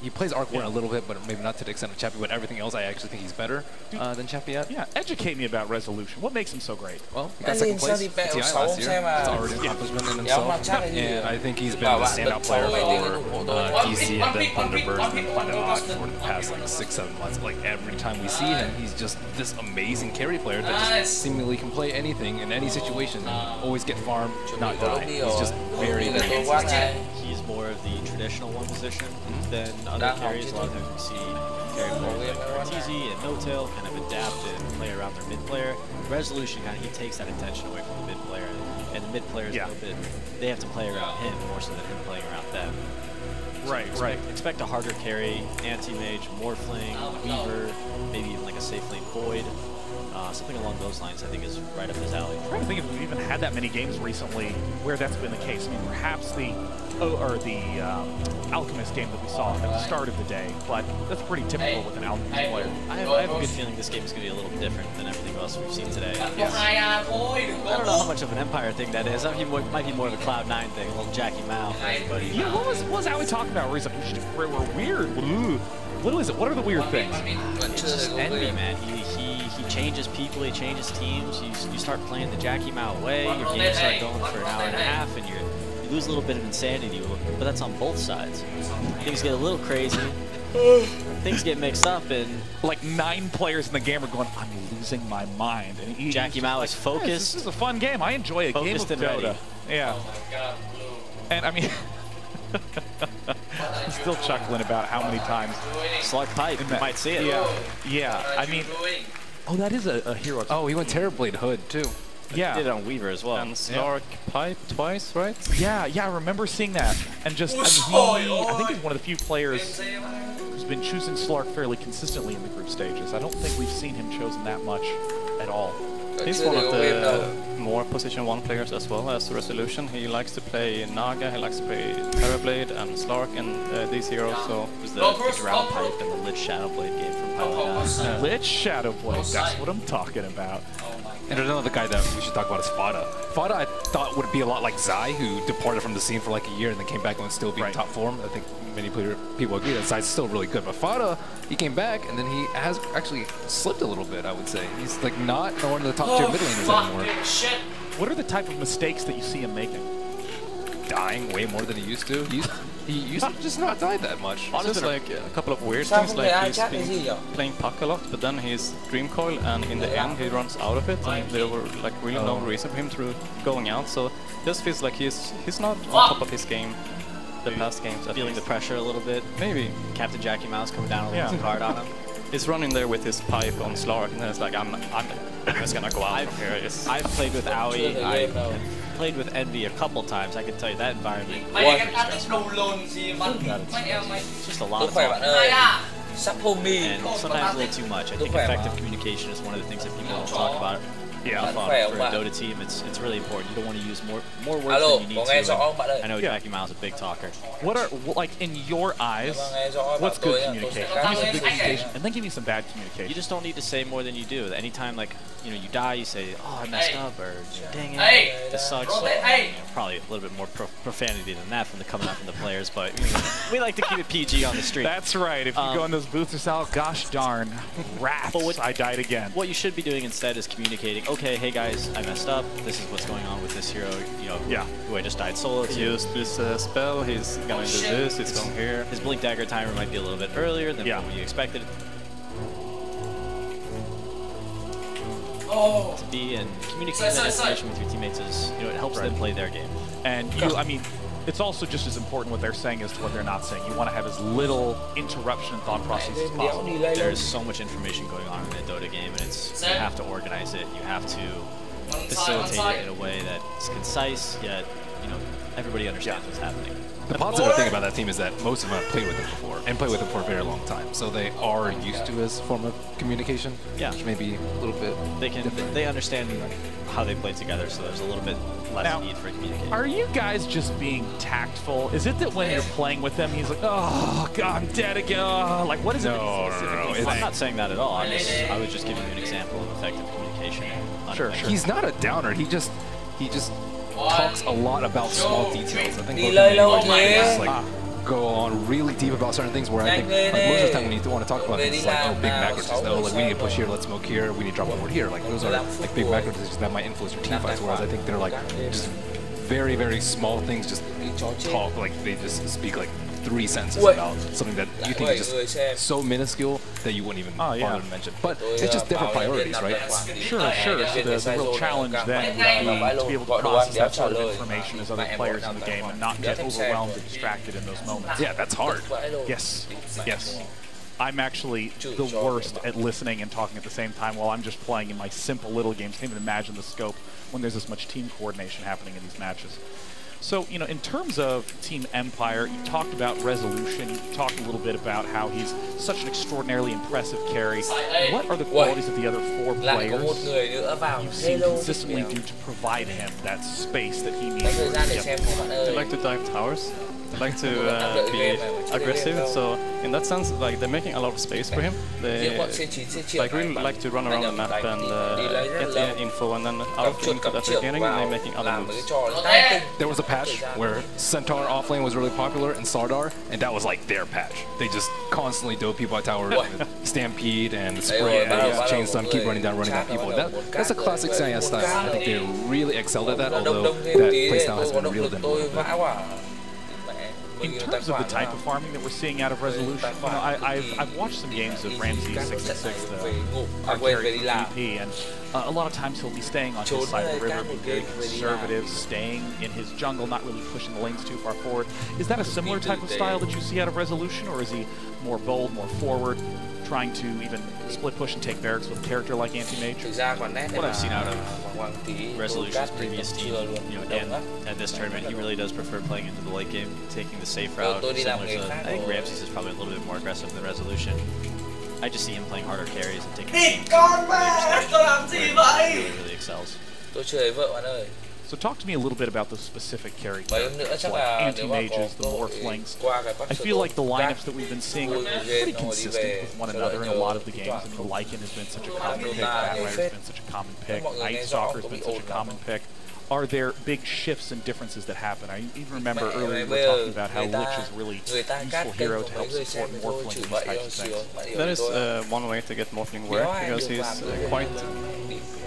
he plays Arc Warden a little bit, but maybe not to the extent of Chappie, but everything else I actually think he's better than Chappie at. Yeah, educate me about Resolution. What makes him so great? Well, he got second place at TI last year. It's already an accomplishment in himself. And I think he's been the standout player for DC and then Thunderbird and then Planet Odd for the past like 6-7 months. Like every time we see him, he's just this amazing carry player that just seemingly can play anything in any situation and always get farmed, not die. He's just very, very consistent. He's more of the traditional one position than other carries. A lot of times we see carry players like TZ and No Tail kind of adapt and play around their mid player. Resolution kind of he takes that attention away from the mid player, and the mid player is a little bit they have to play around him more so than him playing around them. So expect a harder carry, anti-mage, Morphling, Weaver, maybe even like a safe lane Void. Something along those lines I think is right up his alley. I'm trying to think if we've even had that many games recently where that's been the case. I mean, perhaps the Alchemist game that we saw at the start of the day, but that's pretty typical with an Alchemist player. I have a good feeling this game is going to be a little different than everything else we've seen today. I don't know how much of an Empire thing that is. I mean, it might be more of a Cloud9 thing, a little Jackie Mao for everybody. Yeah, what was Ali talking about? Where he's like, we're weird. What is it? What are the weird things? It's just envy, man. He changes people, he changes teams. You start playing the Jackie Mao way, your games start going for an hour and a half, and you lose a little bit of insanity, but that's on both sides. Things get a little crazy, things get mixed up, and like 9 players in the game are going, I'm losing my mind. And Jackie Mao is focused. This is a fun game. I enjoy a game of Dota. Ready. Yeah. And I mean, I'm still chuckling about how many times. Slug Pipe, you might see it. Yeah. I mean, oh, that is a hero. Oh, he went Terrorblade Hood too. Yeah. He did it on Weaver as well. And Slark Pipe twice, right? Yeah, I remember seeing that. And just, I think he's one of the few players who's been choosing Slark fairly consistently in the group stages. I don't think we've seen him chosen that much at all. He's one of the more position 1 players as well as Resolution. He likes to play Naga, he likes to play Terrorblade and Slark and these heroes. So it was the Drown Pipe and the Lich Shadowblade game from Pilot. Lich Shadowblade, that's what I'm talking about. And another guy that we should talk about is Fada. Fada, I thought would be a lot like Zai, who departed from the scene for like a year and then came back and still be in top form. I think many people agree that Zai's still really good. But Fada, he came back and then he has actually slipped a little bit, I would say. He's like not one of the top tier mid laners anymore. What are the type of mistakes that you see him making? Dying way more than he used to. He used to just not die that much. It's just like a couple of weird things, like he's been playing puck a lot, but then he's Dream Coil, and in the end he runs out of it, and there were like really no reason for him to going out, so it just feels like he's not on top of his game the past games. Feeling the pressure a little bit. Maybe. Captain Jackie Mouse coming down a little too hard on him. He's running there with his pipe on Slark, and then it's like, I'm just gonna go out from here. I've played with Aoi, I've played with Envy a couple times. I can tell you that environment. It's just a lot of talking. And sometimes a little too much. I think effective communication is one of the things that people don't talk about. For a Dota team, it's really important. You don't want to use more words than you need to. I know Jackie Miles is a big talker. What are, like, in your eyes, what's good communication? Give me some good communication, and then give me some bad communication. You just don't need to say more than you do. Anytime, like, you die, you say, oh, I messed up, or dang it, this sucks. Probably a little bit more profanity than that coming out from the players, but we like to keep it PG on the street. That's right. If you go in those booths or sell, gosh darn, rats, I died again. What you should be doing instead is communicating, okay, hey guys, I messed up. This is what's going on with this hero, who I just died solo to. He used this spell, he's gonna do this, he's going here. His Blink Dagger timer might be a little bit earlier than what you expected to be, and communicating that information with your teammates is, it helps them play their game. And I mean, it's also just as important what they're saying as to what they're not saying. You want to have as little interruption and thought process as possible. There's so much information going on in a Dota game, and you have to organize it. You have to facilitate it in a way that's concise, yet everybody understands what's happening. The positive thing about that team is that most of them have played with them before, and played with them for a very long time, so they are used to this form of communication. Which may be a little bit They understand how they play together, so there's a little bit less need for communication. Are you guys just being tactful? Is it that when you're playing with them, he's like, oh god, I'm dead again? Like, what is it? No. I'm not saying that at all. I was just giving you an example of effective communication. Sure. He's not a downer. He just talks a lot about small details. I think go on really deep about certain things where I think most of the time when you want to talk about things, it's like, oh, big macro decisions. Oh, like we need to push here, let's smoke here, we need to drop a ward here. Like those are like big macro decisions that might influence your team fights. Whereas I think they're like just very, very small things. Just talk, like they just speak like 3 sentences about something that you think is just so minuscule that you wouldn't even bother to mention. But it's just different priorities, right? Sure. So the real challenge then would be to be able to process that sort of information as other players in the game and not get overwhelmed or distracted in those moments. Yeah, that's hard. Yes. I'm actually the worst at listening and talking at the same time while I'm just playing in my simple little games. Can't even imagine the scope when there's this much team coordination happening in these matches. So, you know, in terms of Team Empire, you talked about Resolution, you talked a little bit about how he's such an extraordinarily impressive carry. What are the qualities of the other 4 players you've seen consistently do to provide him that space that he needs? They like to dive towers. They like to be aggressive, so in that sense, like, they're making a lot of space for him. They like really like to run around the map and get the info, and then out of the info that they're getting, they're making other moves. There was a patch where Centaur offlane was really popular and Sardar, and that was like their patch. They just constantly dove people at tower with Stampede and Spray and Chain Stun, keep running down people. That's a classic CIS style. I think they really excelled at that, although that playstyle has been reeled in a little bit. In terms of the type of farming that we're seeing out of Resolution, you know, I've watched some games of Ramsey 666, the hard carry for VP, and a lot of times he'll be staying on his side of the river, being very conservative, staying in his jungle, not really pushing the lanes too far forward. Is that a similar type of style that you see out of Resolution, or is he more bold, more forward, trying to even split push and take barracks with a character like Anti-Mage? What I've seen out of Resolution's previous team, you know, and at this tournament, he really does prefer playing into the late game, taking the safe route. Similar to, I think Ramses is probably a little bit more aggressive than Resolution. I just see him playing harder carries and taking really excels. So talk to me a little bit about the specific carry characters, like Anti-Mages, the Morphlings. I feel like the lineups that we've been seeing are pretty consistent with one another in a lot of the games. I mean, the Lycan has been such a common pick, Batrider has been such a common pick, Night Stalker has been such a common pick. Are there big shifts and differences that happen? I even remember earlier we were talking about how Lich is really a useful hero to help support Morphling and these types of things. That is one way to get Morphling work, because he's quite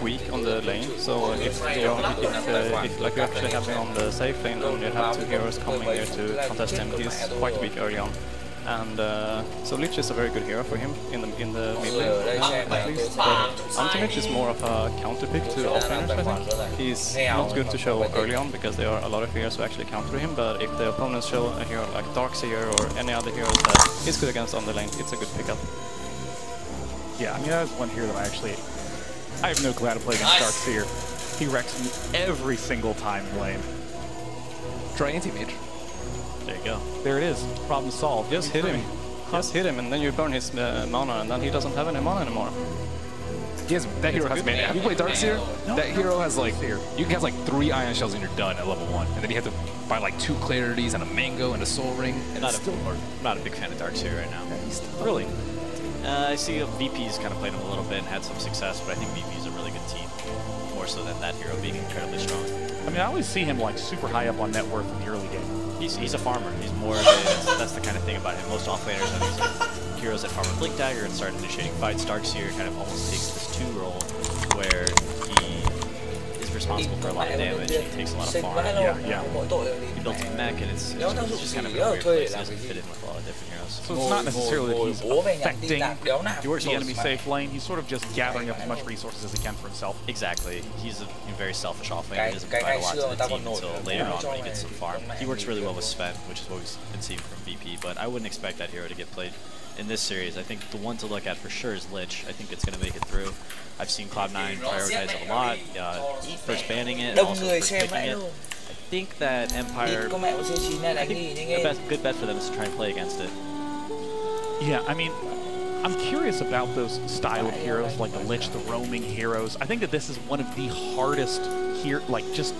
weak on the lane. So if like you actually have him on the safe lane and you have 2 heroes coming there to contest him, he's quite weak early on. And so Lich is a very good hero for him in the mid lane, at least. But Anti-Mage is more of a counter pick to offlaners, I think. He's not good to show early on because there are a lot of heroes who actually counter him, but if the opponents show a hero like Darkseer or any other heroes that he's good against on the lane, it's a good pickup. Yeah, I mean, that was one hero that I have no clue how to play against Darkseer. He wrecks me every single time in lane. Try Anti-Mage. There you go. There it is. Problem solved. Just hit him. Just hit him, and then you burn his mana, and then he doesn't have any mana anymore. That hero has mana. Have you played Darkseer? No. That hero has like, you can have like 3 Ion Shells and you're done at level 1. And then you have to buy like 2 Clarities and a Mango and a Soul Ring. And I'm not a big fan of Darkseer right now. Really? I see VP's kind of played him a little bit and had some success, but I think VP's a really good team. More so than that hero being incredibly strong. I mean, I always see him like super high up on net worth in the early game. He's a farmer. He's more of a, that's the kind of thing about him. Most offlaners have these heroes that farm a Blink Dagger and start initiating fights. Darkseer kind of almost takes this 2 role where he is responsible for a lot of damage. He takes a lot of farm. He builds a mech, and it's just kind of a weird place. He doesn't fit in with a lot of different heroes. So it's not necessarily that he's affecting the enemy safe lane. He's sort of just gathering up as much resources as he can for himself. Exactly. He's a very selfish offlaner. He doesn't provide a lot to the team until later on when he gets some farm. He works really well with Sven, which is what we've been seeing from VP, but I wouldn't expect that hero to get played in this series. I think the one to look at for sure is Lich. I think it's going to make it through. I've seen Cloud9 prioritize it a lot, first banning it, and also first picking it. I think that Empire, I think a good bet for them is to try and play against it. Yeah, I mean, I'm curious about those style of heroes, like the Lich, the roaming heroes. I think that this is one of the hardest here, like just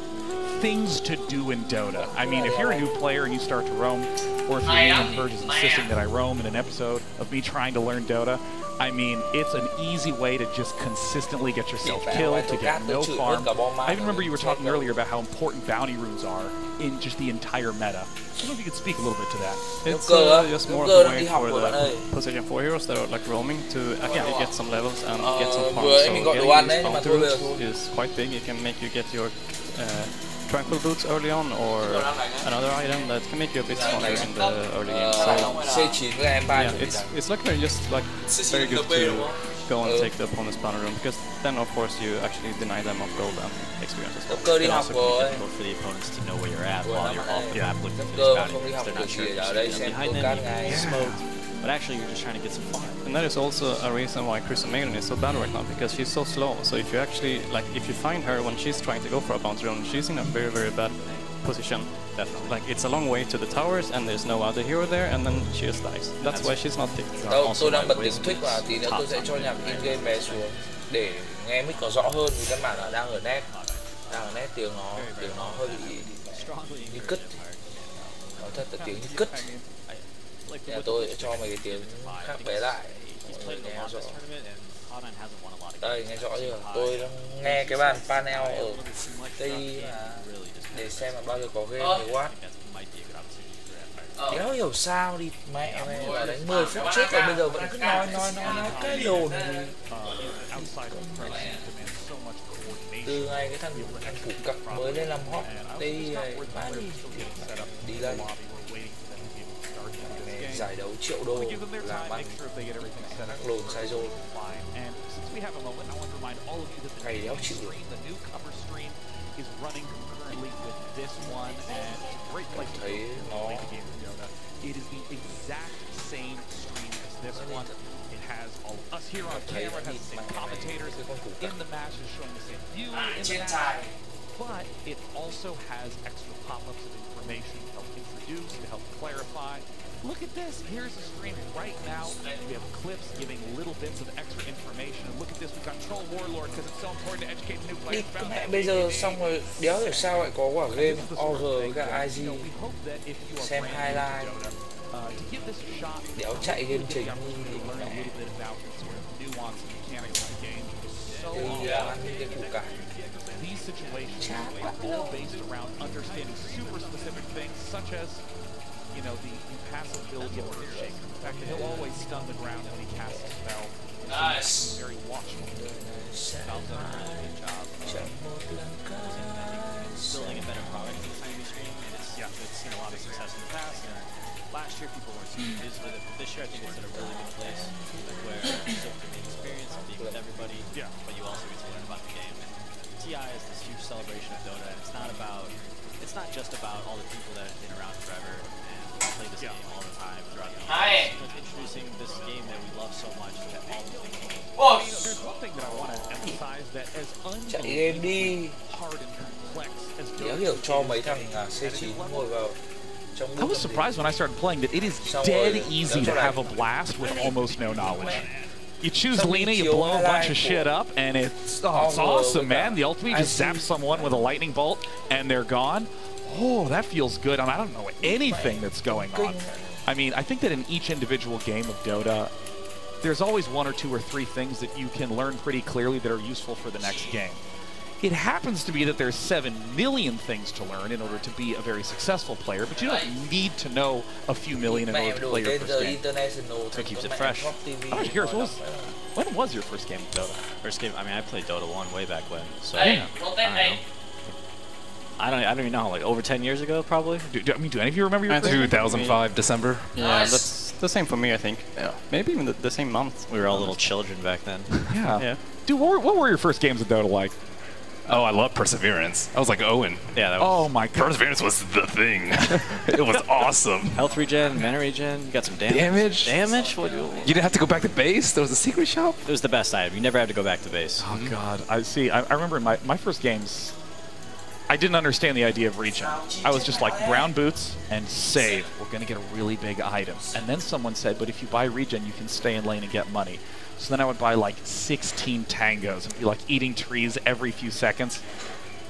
things to do in Dota. I mean, if you're a new player and you start to roam, or if your Verge is insisting that I roam in an episode of me trying to learn Dota, I mean, it's an easy way to just consistently get yourself killed, to get no farm. I even remember you were talking earlier about how important bounty runes are in just the entire meta. I don't know if you could speak a little bit to that. It's just more of a way for the position 4 heroes that are like roaming to actually get some levels and get some farm. So getting these bounty runes is quite big. It can make you get your tranquil boots early on or another item that can make you a bit stronger in the early game. So yeah, it's like very very good to go and take the opponent's banner room, because then of course you actually deny them of gold and experience as well. It also can be difficult for the opponents to know where you're at while you're off the map looking for these bounties. They're not sure you're behind them, you can be smoked, but actually you're just trying to get some fun. And that is also a reason why Chris O'Megan is so bad right now, because she's so slow. So if you actually, if you find her when she's trying to go for a bounty run, she's in a very, very bad position. Definitely. Like, it's a long way to the towers and there's no other hero there, and then she just dies. That's why she's not picked. Tôi đang bật tiếng Twitch và tí nữa tôi sẽ cho nhạc in-game bé xuống để nghe mic có rõ hơn, vì căn bản là đang ở net tiếng nó hơi bị như cứt. Nói thật là tiếng như cứt. Nhà tôi sẽ cho mấy cái tiếng khác bé lại nghe rõ. Đây, nghe rõ chưa? Tôi đang nghe cái bàn panel ở TI để xem là bao giờ có game thì what. Đéo hiểu sao đi mẹ mày vào đánh 10 phút trước và bây giờ vẫn cứ nói cái đồn gì. Từ ngày cái thằng thủ cặc mới lên làm hot TI đi đây. Giải đấu triệu đô làm ăn năng lồn sai rồi. Ngày đéo chịu được. Thấy nó it is the exact same stream as this one. It has all of us here on camera, it has the same commentators in the match, is showing the same view in the match. But it also has extra pop-ups of information to help introduce, to help clarify. Look at this, here's the stream right now. We have clips giving little bits of extra information. And look at this, we control Warlord because it's so important to educate new players about that. Bây giờ xong rồi, đéo hiểu sao lại có quả game OG với cả IG. Xem highlight. Đéo chạy game chính như cái củ cải. These situations are all based around understanding super specific things, such as, you know, the passive ability of the Shaker. In fact, he'll always stun the ground when he casts a spell. Nice. Very watchful. Valve's done a really good job building a better product for the Tiny Stream, and it's seen a lot of success in the past. And last year people weren't so pleased with it, but this year I think it's in a really good place, where you still get the experience of being with everybody, but you also get to learn about the game. And TI is this huge celebration of Dota, and it's not just about all the people that have been around forever and play this game all the time throughout the years. It's introducing this game that we love so much that all the people. There's one thing that I want to emphasize, that as unbelievably hard and complex as Dota hiểu cho mấy thằng C9 ngồi vào. I was surprised when I started playing that it is dead easy to have a blast with almost no knowledge. You choose Lena, you blow a bunch of shit up, and it's awesome, man. The ultimate just zaps someone with a lightning bolt, and they're gone. Oh, that feels good, and I don't know anything that's going on. I mean, I think that in each individual game of Dota, there's always one or two or three things that you can learn pretty clearly that are useful for the next game. It happens to be that there's 7 million things to learn in order to be a very successful player, but you don't need to know a few million in order to play your first game. So it keeps it fresh. I'm curious, when was your first game of Dota? First game, I mean, I played Dota 1 way back when, so I don't even know, like over 10 years ago, probably. Do any of you remember your first 2005, December. Yeah, that's the same for me, I think. Yeah, maybe even the same month. We were all little children back then. Yeah. Dude, what were your first games of Dota like? Oh, I love Perseverance. I was like Owen. Yeah, that was... Oh my god. Perseverance was the thing. It was awesome. Health regen, mana regen, you got some damage. Damage? What, you didn't have to go back to base? There was a secret shop? It was the best item. You never had to go back to base. Oh god. I remember in my first games, I didn't understand the idea of regen. I was just like, brown boots and save. We're going to get a really big item. And then someone said, but if you buy regen, you can stay in lane and get money. So then I would buy like 16 tangos and be like eating trees every few seconds.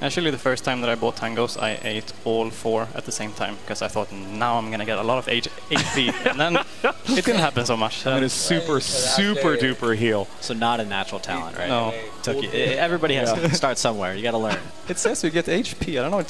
Actually, the first time that I bought tangos, I ate all 4 at the same time, because I thought, now I'm gonna get a lot of HP, and then it didn't happen so much. I'm gonna super duper heal. So not a natural talent, right? No. Everybody has to start somewhere. You gotta learn. It says you get HP. I don't know. It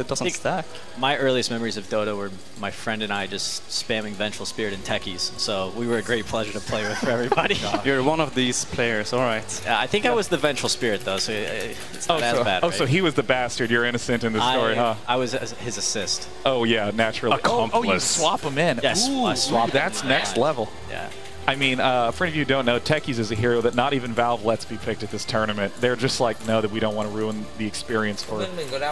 doesn't stack. My earliest memories of Dota were my friend and I just spamming Vengeful Spirit and Techies. So we were a great pleasure to play with for everybody. You're one of these players, all right. I think I was the Vengeful Spirit though, so it's not as bad. bad. Oh, right? so he was the bastard. You're innocent in this story, huh? I was his assist. Oh yeah, naturally. Oh, you swap him in. Yes, Ooh, I swapped. That's next level. Yeah. I mean, for any of you who don't know, Techies is a hero that not even Valve lets be picked at this tournament. They're just like, no, that we don't want to ruin the experience for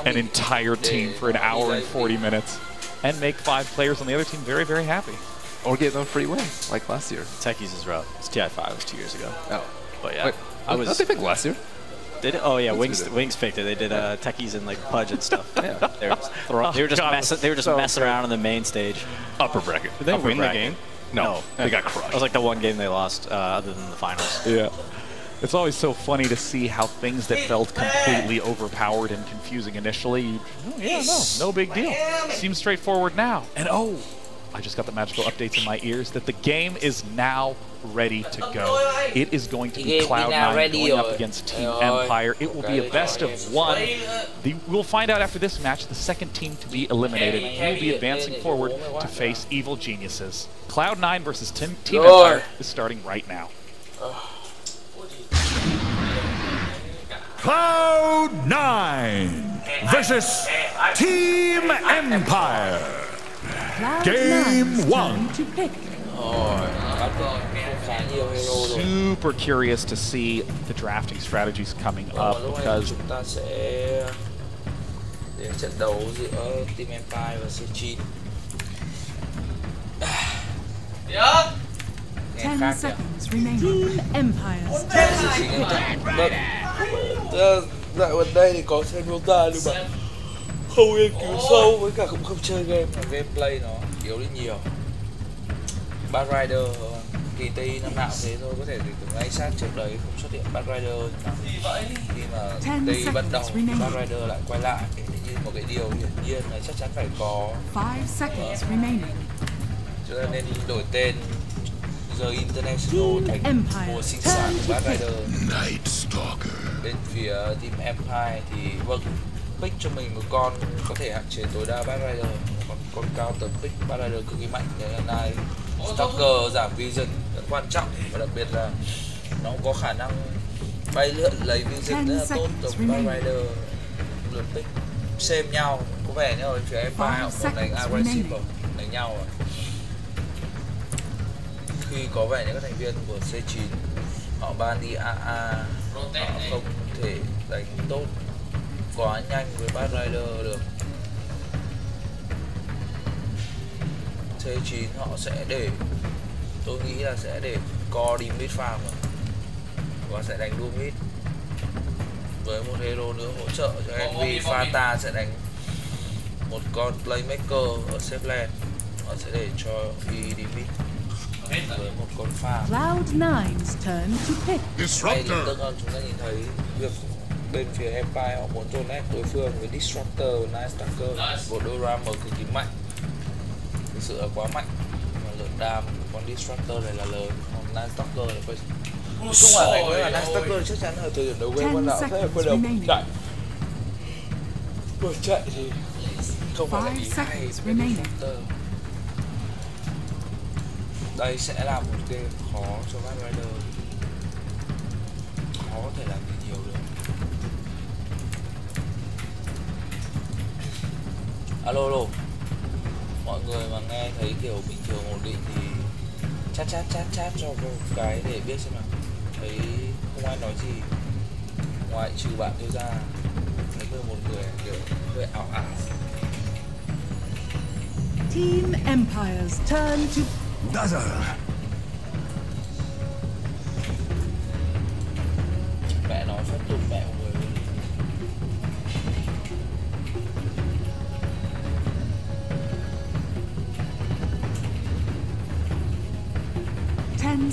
an entire team for an hour and 40 minutes, and make 5 players on the other team very, very happy. Or give them free wins, like last year. Techies is rough. It's TI5. It was 2 years ago. Oh. But yeah. Wait, did they pick last year? Did it? Oh yeah, Wings picked it. They did Techies and like Pudge and stuff. Yeah. They were just messing around on the main stage. Upper bracket. Did they win the game? No, they got crushed. That was like the one game they lost, other than the finals. Yeah. It's always so funny to see how things that felt completely overpowered and confusing initially, no big deal. Seems straightforward now. And I just got the magical updates in my ears that the game is now ready to go. It is going to be Cloud9 going up against Team Empire. It will be a best of 1. We'll find out after this match the second team to be eliminated. He will be advancing forward to face Evil Geniuses. Cloud9 versus Team Empire is starting right now. Cloud9 versus Team Empire. Game 1. Super curious to see the drafting strategies coming up because chúng ta sẽ đến trận đấu giữa Team Empire và C9. 10 seconds remaining. Team Empire's dạo gần đây thì có xem Dota nhưng mà không nghiên cứu sâu với cả cũng không chơi game, mà gameplay nó yếu đi nhiều. Bad Rider kỳ TI năm nào thế thôi, có thể từ ngay sát trước đấy không xuất hiện Bad Rider, khi mà TI bắt đầu Bad Rider lại quay lại như một cái điều hiển nhiên là chắc chắn phải có. 5 seconds remaining. Chúng ta nên đổi tên The International thành mùa sinh sản của Bad Rider. Bên phía Team Empire thì pick cho mình một con có thể hạn chế tối đa Bad Rider, con cao tầm pick Bad Rider cực kỳ mạnh. Đấy là này Stalker giảm vision rất quan trọng, và đặc biệt là nó có khả năng bay lượn lấy vision rất là tốt từ Bad Rider. Lượt pick xem nhau, có vẻ như ở phía Empire họ muốn đánh aggressive đánh nhau rồi. Khi có vẻ những các thành viên của C9 họ ban đi AA, họ không thể đánh tốt quá nhanh với Bad Rider được. C9 họ sẽ để, tôi nghĩ là sẽ để co đi mid farm và sẽ đánh đua mid với một hero nữa hỗ trợ cho Envy. Fata sẽ đánh một con playmaker ở safe lane, họ sẽ để cho Y đi mid với một con farm. Cloud9's turn to pick. Đây thì tức là chúng ta nhìn thấy việc bên phía Empire họ muốn dồn ép đối phương với Disruptor, Night Stalker, bộ đôi Rammer cực kỳ mạnh, thực sự là quá mạnh, mà lượng đam của con Disruptor này là lớn, còn Night Stalker này phải nói chung là phải nói là Night Stalker chắc chắn ở thời điểm đầu game ban đầu thế là quay đầu chạy, vừa chạy thì không phải là ý hay với Disruptor. Đây sẽ là một game khó cho Bad Rider, khó có thể làm gì nhiều được. Alo, mọi người mà nghe thấy kiểu bình thường ổn định thì chat cho một cái để biết xem nào. Thấy không ai nói gì ngoại trừ bạn tôi ra, thấy một người kiểu hơi ảo. Team Empire's turn to mẹ nói phát tục mẹ của người luôn.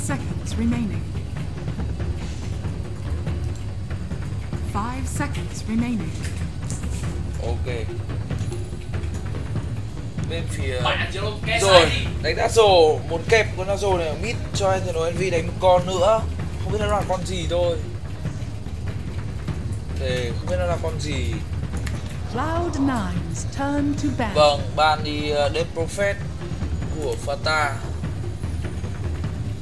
seconds remaining. 5 seconds remaining. Ok. Bên phía rồi đánh Dazzle, muốn kẹp con Dazzle này ở mid cho anh nói Envy đánh một con nữa, không biết nó là con gì thôi. Thì không biết nó là con gì. Cloud9's turn to ban. Vâng, ban đi Dead Prophet của Fata.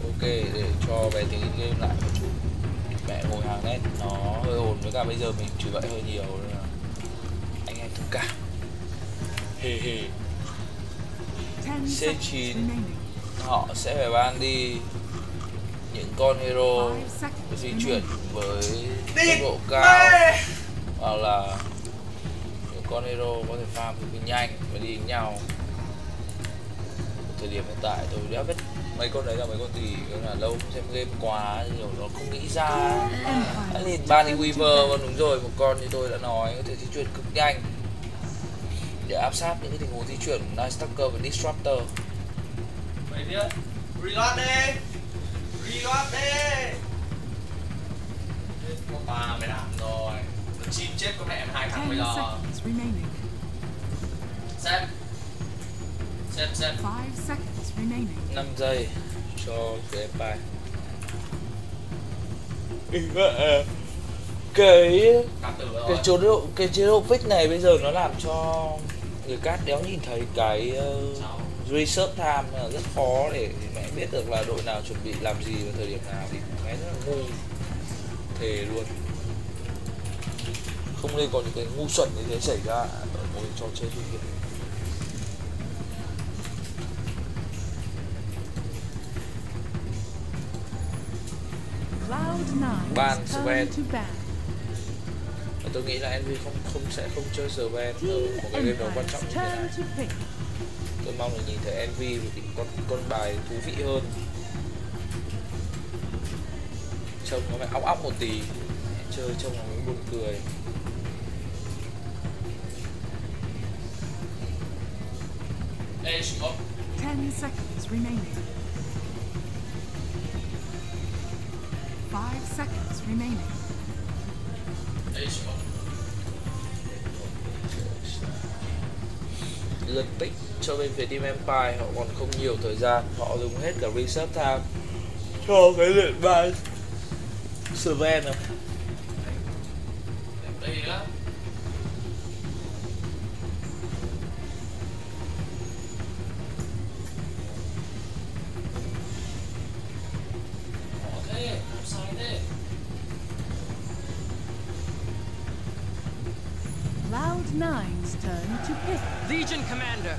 Ok, để cho về tiếng in game lại một chút. mẹ ngồi hàng net nó hơi ồn, với cả bây giờ mình chửi vậy hơi nhiều nên là anh em thông cảm. C9 họ sẽ phải ban đi những con hero di chuyển với tốc độ cao, hoặc là những con hero có thể farm cực nhanh và đi với nhau. Thời điểm hiện tại tôi đã biết mấy con đấy là mấy con gì, là lâu không xem game quá nhiều nó không nghĩ ra. Đã liền ban đi Weaver, và đúng rồi, một con như tôi đã nói có thể di chuyển cực nhanh để áp sát những cái tình huống di chuyển của Night Stalker và Disruptor. Mấy đi, reload đi, reload đi. Có 3 mày làm rồi, nó chim chết con mẹ em 2 thằng bây giờ. Xem 5 giây cho cái bài. Cái chế độ fix này bây giờ nó làm cho người cát đéo nhìn thấy cái research time là rất khó để mẹ biết được là đội nào chuẩn bị làm gì vào thời điểm nào, thì mẹ rất là ngu, thề luôn. Không nên có những cái ngu xuẩn như thế xảy ra ở một trò chơi như thế. Ban Sven. Tôi nghĩ là Envy sẽ không chơi Sven ở một cái game đấu quan trọng như thế này. Tôi mong là nhìn thấy Envy với con bài thú vị hơn. Trông nó phải óc óc một tí, chơi trông nó mới buồn cười. Ê, 10 seconds remaining. 5 seconds remaining. Lượt pick cho bên phía team Empire, họ còn không nhiều thời gian, họ dùng hết cả research time cho cái lượt ban Sven rồi. Cloud9's turn to pick. Legion Commander.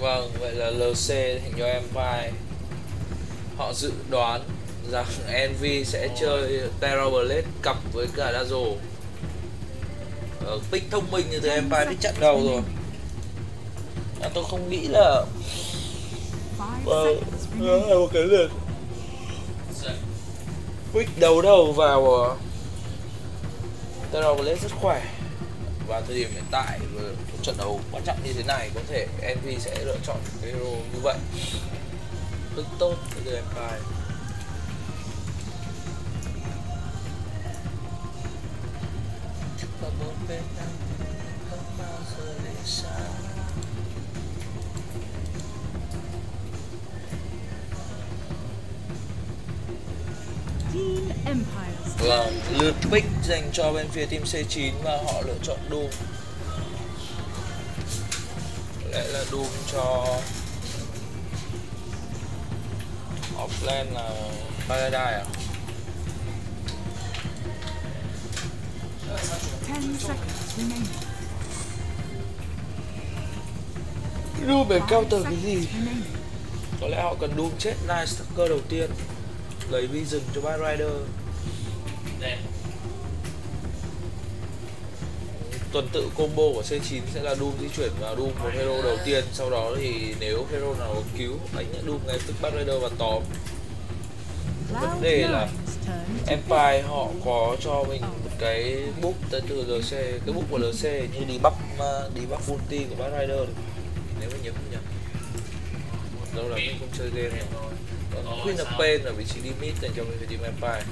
Vâng, vậy là LC hình cho Empire. Họ dự đoán rằng Envy sẽ chơi Terror Blade cặp với cả Dazzle. Pick thông minh như thế Empire pick chặn đầu rồi. Tôi không nghĩ là một cái lượt pick đầu vào Terror Blade rất khỏe. Và thời điểm hiện tại một trận đấu quan trọng như thế này có thể Envy sẽ lựa chọn cái hero như vậy rất tốt với Empire. Và bốn bên anh không bao giờ để xa. Team Empire. Vâng, lượt pick dành cho bên phía team C9 và họ lựa chọn Doom. Có lẽ là Doom cho offlane là Paradise à? 10 seconds remaining. Doom để counter cái gì? Có lẽ họ cần Doom chết Night Stalker đầu tiên, lấy Vision cho Bad Rider. Tuần tự combo của C9 sẽ là Doom di chuyển vào Doom một hero đầu tiên, sau đó thì nếu hero nào cứu đánh nhận Doom ngay tức Bad Rider và tóm. Vấn đề là Empire họ có cho mình một cái book tới từ LC, cái book của LC như debuff ulti của Bad Rider này. Nếu mình nhớ không nhầm. Đâu là mình không chơi game này. Còn Queen of Pain ở vị trí limit dành cho bên team Empire.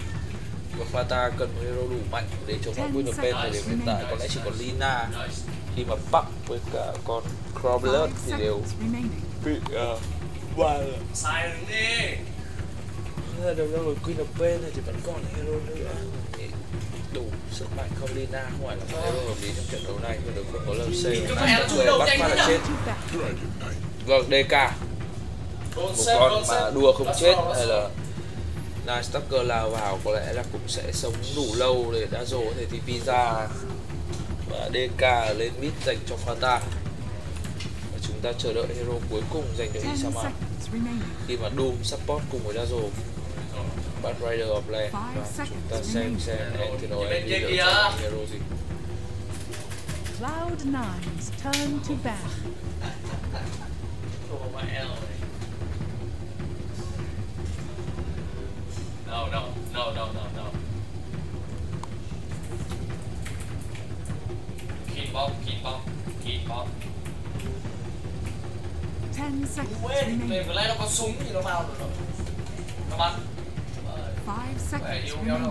Và Fata cần một hero đủ mạnh để chống lại Queen of Pain thời điểm hiện tại, có lẽ chỉ còn Lina. Khi mà Bắc với cả con Crowblood thì đều bị sai đứng đi. Đầu đâu rồi Queen of Pain thì vẫn còn hero nữa thì đủ sức mạnh. Không, Lina không phải là một hero hợp lý trong trận đấu này, nhưng không có LC người Bắc phát là chết. Vâng, DK một con mà đua không chết hay là Night Stalker lao vào có lẽ là cũng sẽ sống đủ lâu để Dazzle có thể TP ra và DK lên mid dành cho Fata. Và chúng ta chờ đợi hero cuối cùng dành cho Isama khi mà Doom support cùng với Dazzle. Bad Rider of Land và chúng ta xem Antino em đi lựa chọn hero gì. Cloud9's turn to bat. No. Keep bomb. 10 seconds remaining. Vừa nãy nó có súng thì nó vào được rồi. Nó bắn. 5 seconds remaining.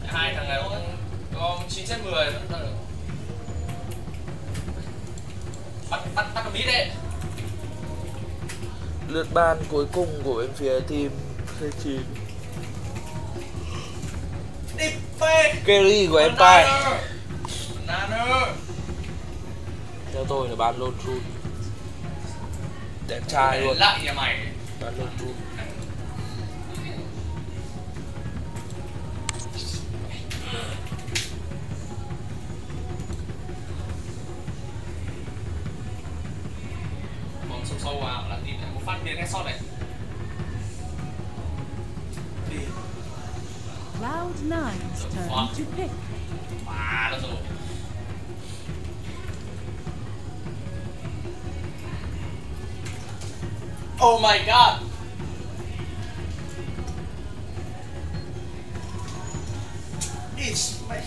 Hai thằng này có 9/10 vẫn được. Bắt cái mít đấy. Lượt ban cuối cùng của bên phía team TI7. Carry của Empire. Theo tôi là ban Lone True. Đẹp trai luôn. Ban Lone True. Sâu vào là tìm một phát biến headshot này. Cloud9's turn to pick. Đó rồi. Oh my god. It's me.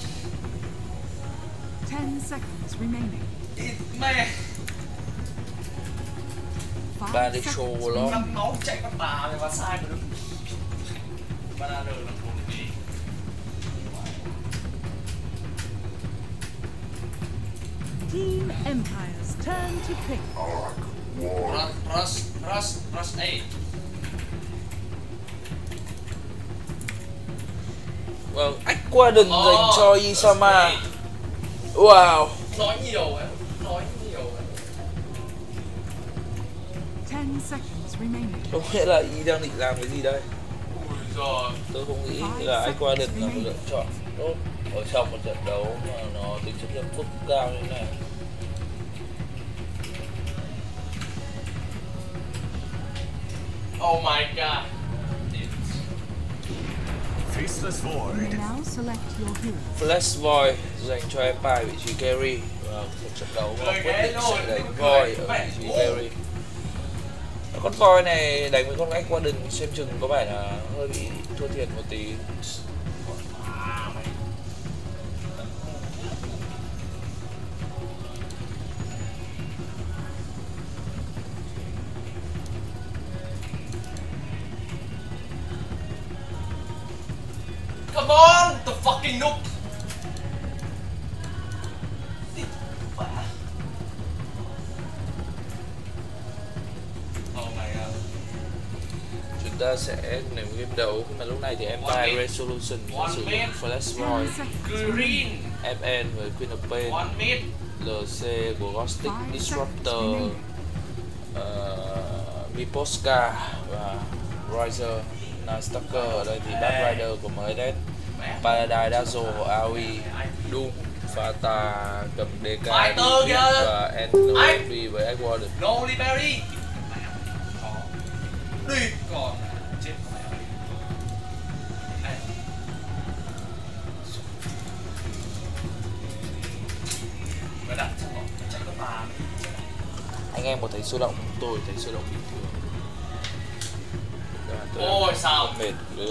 10 seconds remaining. It's me. Ba đi show lắm. Năm máu chạy bắt bà thì bà sai mà đúng. Banana là một gì. Team Empire's turn to pick. Rush 8. Vâng, Aquadon dành cho Isama. Wow. Nói nhiều ấy. 10 seconds remaining. Không nghĩa là Y đang định làm cái gì đây? Tôi không nghĩ là Aquadon là một lựa chọn tốt ở trong một trận đấu mà nó tính chất lượng phức cao như thế này. Oh my god. Faceless Void. Now select your hero. Flash Void dành cho Empire vị trí carry. Và một trận đấu họ quyết định sẽ đánh Void ở vị trí carry. Con Void này đánh với con Aquadon xem chừng có vẻ là hơi bị thua thiệt một tí. Come on, the fucking noob. Chúng ta sẽ nếm game đấu nhưng mà lúc này thì Empire Resolution sẽ sử dụng Flash Void, FN với Queen of Pain, LC của Gothic Disruptor, Miposka và Riser. Night Stalker ở đây thì Bad Rider của MSD, Paradise Dazzle của AOE, Doom, Fata cầm DK và Antino với Aquadon. No Liberty. Đi còn chết anh em có thấy sôi động không? Tôi thấy sôi động bình thường. Ôi sao mệt bây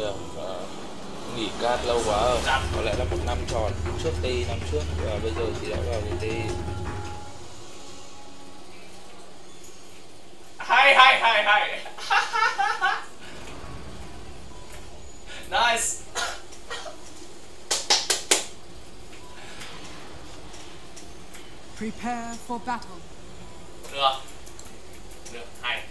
nghỉ cát lâu quá rồi. Có lẽ là một năm tròn trước TI năm trước và bây giờ thì đã vào cái TI. Hay nice. Prepare for battle. Được, hay.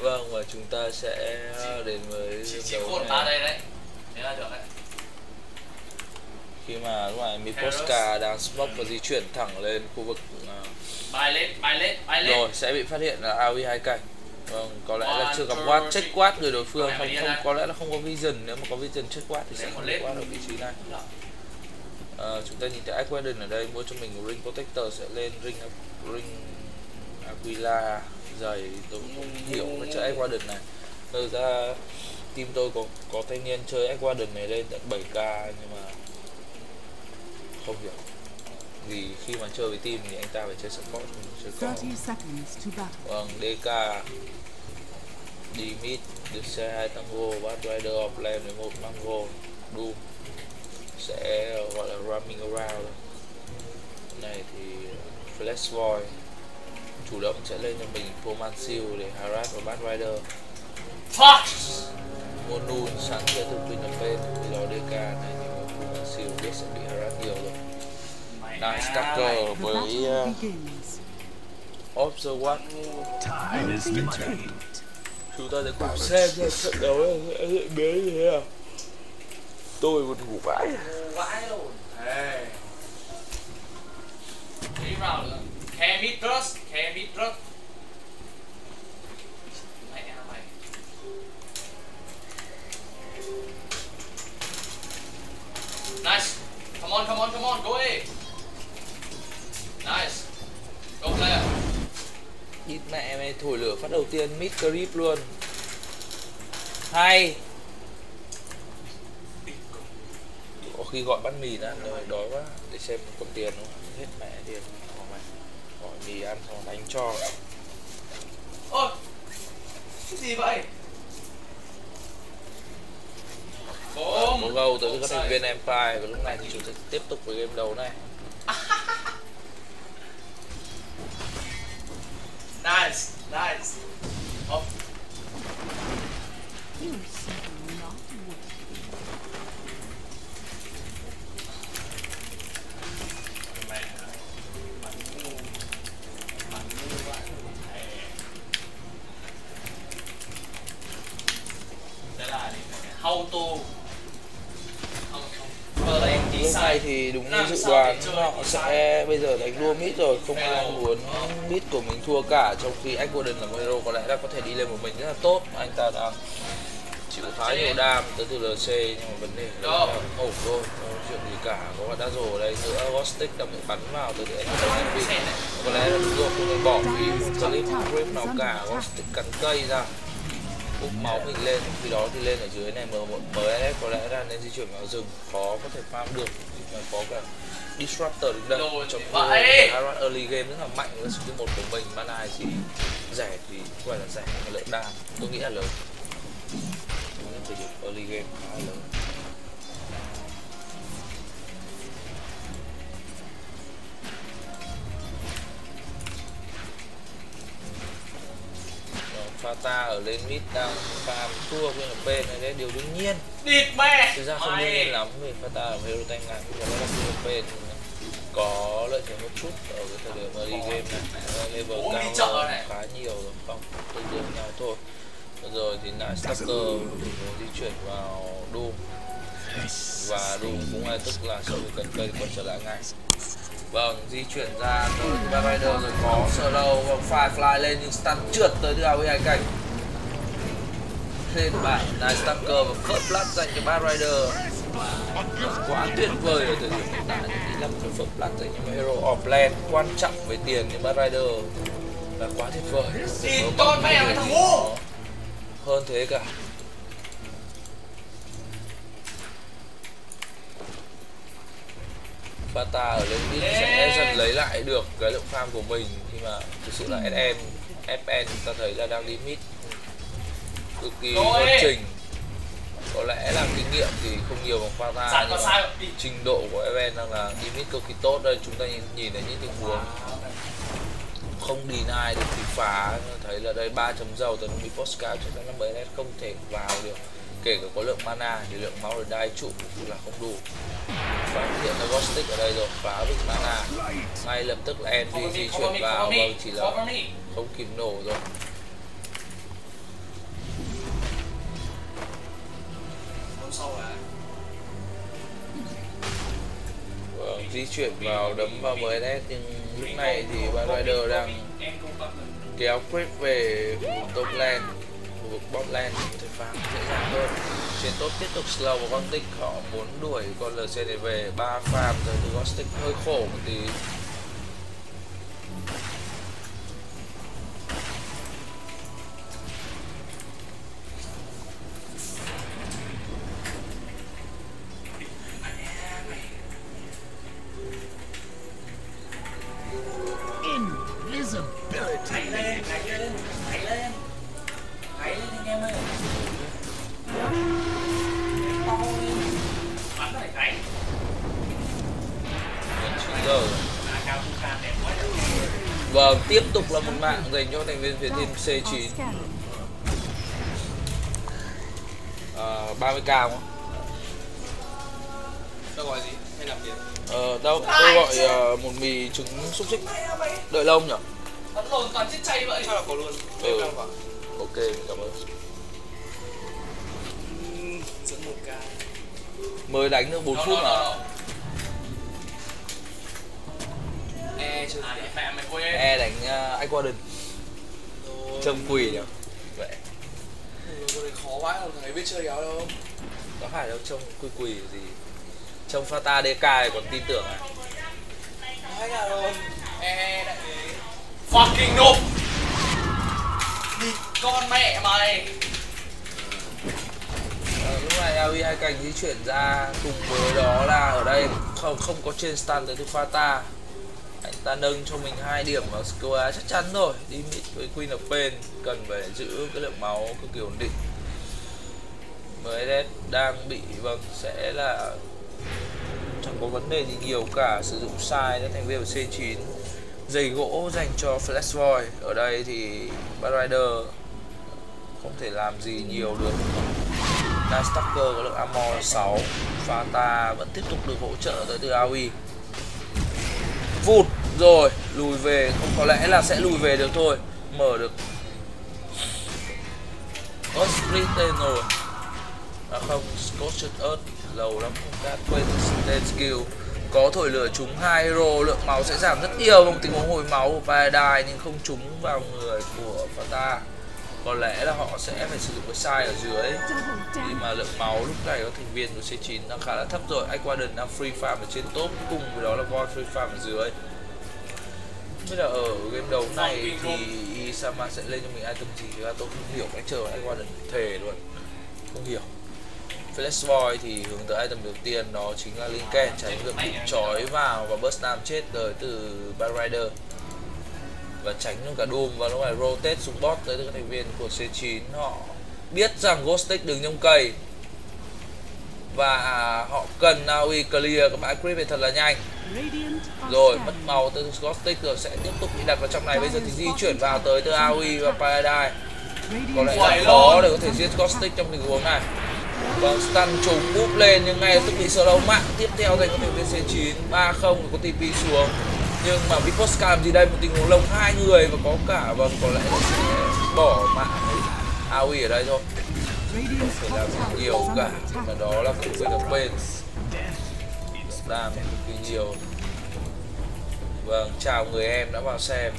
Vâng, và chúng ta sẽ đến với đấu này. Đấy. Thế là được đấy. Khi mà lúc này Miposka đang smoke và di chuyển thẳng lên khu vực Rồi sẽ bị phát hiện là AoE 2 cảnh. Vâng, có lẽ là chưa gặp quát, check quát người đối phương, không có lẽ là không có vision. Nếu mà có vision check quát thì sẽ không bị quát ở vị trí này. Chúng ta nhìn thấy Aquadon ở đây, mua cho mình một ring protector sẽ lên ring Aquila dày. Tôi cũng không hiểu cái chơi Aquadon này. Thực ra team tôi có thanh niên chơi Aquadon này lên tận 7k nhưng mà không hiểu vì khi mà chơi với team thì anh ta phải chơi support, chơi có. Vâng, DK đi mid được xe 2 tango, bad rider off lane với 1 mango, doom sẽ gọi là roaming around. Này thì flash void chủ động sẽ lên cho mình Command Seal để harass và bad rider. Monun sáng kia từ Queen of Pain thì đó DK này nhưng mà Command Seal biết sẽ bị harass nhiều rồi. Nice Stacker với Off the What. Chúng ta sẽ cùng xem ra trận đấu này bế như thế nào. Tôi buồn ngủ vãi. Đi vào nữa. Mid trust. Mày. Nice. Come on, go away. Nice. Go player. Ít mẹ mày thổi lửa phát đầu tiên mid creep luôn. Hay. Có khi gọi bánh mì đã, rồi đói quá để xem còn tiền không? Hết mẹ tiền của mày. Gọi mì ăn xong đánh cho. Ôi. Cái gì vậy? Có gâu tới các thành viên Empire và lúc này thì chúng ta tiếp tục với game đầu này. Nice. Oh. Lúc này thì đúng như dự đoán họ sẽ bây giờ đánh đua mid rồi, không ai muốn mid của mình thua cả, trong khi Aquadon là một hero có lẽ là có thể đi lên một mình rất là tốt. Anh ta đang chịu khá nhiều đam tới từ LC nhưng mà vấn đề là ổn thôi, không chuyện gì cả. Có cả Dazzle ở đây nữa, Ghostick đã bị bắn vào từ để có lẽ là đúng rồi, không nên bỏ vì clip grip nào cả. Ghostick cắn cây ra bút máu mình lên, khi đó thì lên ở dưới này MS có lẽ là nên di chuyển vào rừng, khó có thể farm được mà có cả Disruptor đứng đây trong Harrod early game rất là mạnh với skill 1 của mình. Mana chỉ rẻ thì không phải là rẻ mà lợi đam tôi nghĩ là lớn, nên thời điểm early game khá là lớn. Fata ở lên mid đang farm thua với P này đấy, điều đương nhiên. Thực ra không đương nhiên lắm vì Fata là hero tay ngang, cũng có lẽ P có lợi thế một chút ở cái thời điểm early game này, level cao hơn khá nhiều rồi, không tương đương nhau thôi. Rồi thì là Stacker di chuyển vào Doom và Doom cũng ngay tức là sau khi cần cây quay trở lại ngay. Vâng, di chuyển ra tới Bad Rider rồi có slow và Firefly lên nhưng stun trượt tới từ AoE 2 cảnh. Lên bạn Nice Stalker và First Blood dành cho Bad Rider. Quá tuyệt vời ở thời điểm hiện tại, thì là một cái First Blood dành cho hero off lane quan trọng về tiền như Bad Rider là quá tuyệt vời. Con mẹ thằng ngu. Hơn thế cả. Fata ở lên mid sẽ dần lấy lại được cái lượng farm của mình khi mà thực sự là FN ta thấy là đang đi mid cực kỳ xuất trình. Có lẽ là kinh nghiệm thì không nhiều bằng Fata nhưng mà trình độ của FN đang là đi mid cực kỳ tốt. Đây chúng ta nhìn thấy những tình huống không deny được thì phá, thấy là đây 3 chấm dầu tấn bị postcard chắc chắn là mấy không thể vào được, kể cả có lượng mana thì lượng máu để đai trụ là không đủ. Phát hiện là Ghostick ở đây rồi, phá được mana ngay lập tức là Envy di chuyển vào, vâng chỉ là không kịp nổ rồi. Vâng, di chuyển vào đấm vào MS, nhưng lúc này thì Bad Rider đang kéo creep về top lane, khu vực bot lane thì farm dễ dàng hơn. Trên top tiếp tục slow và con tích, họ muốn đuổi con LC này về 3 farm rồi từ con stick hơi khổ một tí. Vâng, tiếp tục là một mạng dành cho thành viên phía team C9. 30k không? Đâu gọi gì? Hay làm gì? Đâu, tôi gọi một mì trứng xúc xích. Đợi lâu nhỉ? Bắn lồn toàn chết chay vậy. Sao là có luôn? Ok, cảm ơn. Dẫn 1k. Mới đánh được 4 phút mà. E đánh Aquaden. Trông quỷ nhỉ? Vậy. Con này khó quá, thằng ấy biết chơi kéo đâu. Có phải đâu, trông quỷ gì. Trông Fata DK còn tin tưởng à? Nói là rồi. Đại fucking noob. Đi con mẹ mày. Lúc này AoE hai cành di chuyển ra, cùng với đó là ở đây không có trên stun tới từ Fata. Anh ta nâng cho mình 2 điểm vào score chắc chắn rồi. Đi mid với Queen of Pain cần phải giữ cái lượng máu cực kỳ ổn định. MS đang bị sẽ là chẳng có vấn đề gì nhiều cả, sử dụng sai các thành viên của C9. Giày gỗ dành cho Flash Void. Ở đây thì Bad Rider không thể làm gì nhiều được. Night Stalker có lượng armor là 6. Fata vẫn tiếp tục được hỗ trợ tới từ AoE. Vụt rồi, lùi về, không có lẽ là sẽ lùi về được thôi. Mở được Split lên rồi. Không, Scorched Earth lâu lắm không đã quên lên skill. Có thổi lửa trúng 2 hero, lượng máu sẽ giảm rất nhiều trong tình huống hồi máu của Paradise, nhưng không trúng vào người của Fata. Có lẽ là họ sẽ phải sử dụng cái sai ở dưới, vì mà lượng máu lúc này các thành viên của C9 đang khá là thấp rồi. Aquaden đang free farm ở trên top, cùng với đó là Void free farm ở dưới. Bây giờ ở game đấu này thì Isama sẽ lên cho mình item gì thì tôi không hiểu cách chơi Aquaden, thề luôn không hiểu. Flash Void thì hướng tới item đầu tiên đó chính là Lincoln, tránh được bị trói vào và burst nam chết tới từ Bad Rider, và tránh luôn cả Doom. Và lúc này rotate xuống bot tới từ các thành viên của C9. Họ biết rằng Ghost Stick đứng trong cây và họ cần AoE clear các bãi creep về thật là nhanh. Rồi mất màu từ Ghost Stick rồi sẽ tiếp tục bị đặt vào trong này. Bây giờ thì di chuyển vào tới từ AoE và Paradise. Có lẽ là khó để có thể giết Ghost Stick trong tình huống này. Vâng, stun trúng búp lên nhưng ngay lập tức bị slow mạng. Tiếp theo dành cho thành viên C9 3-0 có TP xuống. Nhưng mà Viposca làm gì đây, một tình huống lồng 2 người và có cả có lẽ là sẽ bỏ mạng AoE ở đây thôi, không thể làm gì nhiều cả. Và đó là cũng phải được bên làm cực kỳ nhiều. Vâng, chào người em đã vào xem.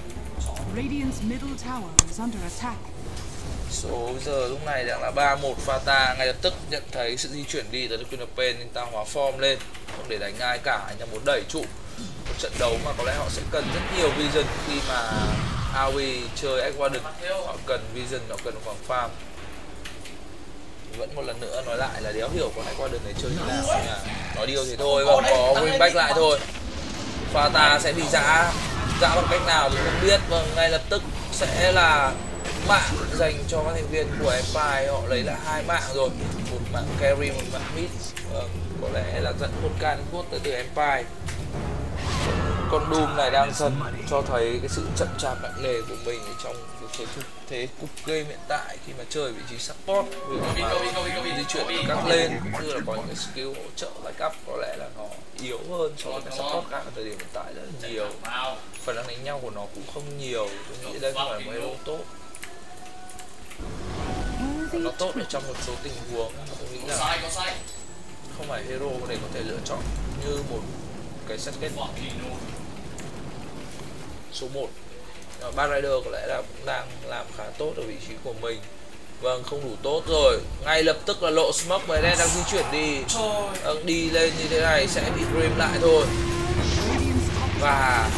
Số giờ lúc này đang là 3-1 Fata. Ngay lập tức nhận thấy sự di chuyển đi tới Queen of Pain, anh ta hóa form lên, không để đánh ai cả, anh ta muốn đẩy trụ. Một trận đấu mà có lẽ họ sẽ cần rất nhiều vision khi mà AoE chơi Aquaden. Họ cần vision, họ cần khoảng farm. Vẫn một lần nữa nói lại là đéo hiểu con Aquaden này chơi như nào, nói điều thì thôi, và có win back lại thôi. Fata sẽ bị dã bằng cách nào thì không biết. Vâng, ngay lập tức sẽ là mạng dành cho các thành viên của Empire. Họ lấy lại 2 mạng rồi, một mạng carry, một mạng mid. Có lẽ là dẫn một can cốt tới từ Empire. Con Doom này đang dần cho thấy cái sự chậm chạp nặng nề của mình trong thế cục game hiện tại khi mà chơi vị trí support, vì mà di chuyển từ các lên cũng như là có những cái skill hỗ trợ like up có lẽ là nó yếu hơn so với các support khác ở thời điểm hiện tại rất là nhiều. Khả năng đánh nhau của nó cũng không nhiều. Tôi nghĩ đây không phải là một hero tốt. Nó tốt ở trong một số tình huống. Tôi nghĩ là không phải hero để có thể lựa chọn như một cái set kết số 1. Bad Rider có lẽ là cũng đang làm khá tốt ở vị trí của mình. Vâng, không đủ tốt rồi. Ngay lập tức là lộ smoke và đen đang di chuyển đi. Đi lên như thế này sẽ bị Grim lại thôi. Và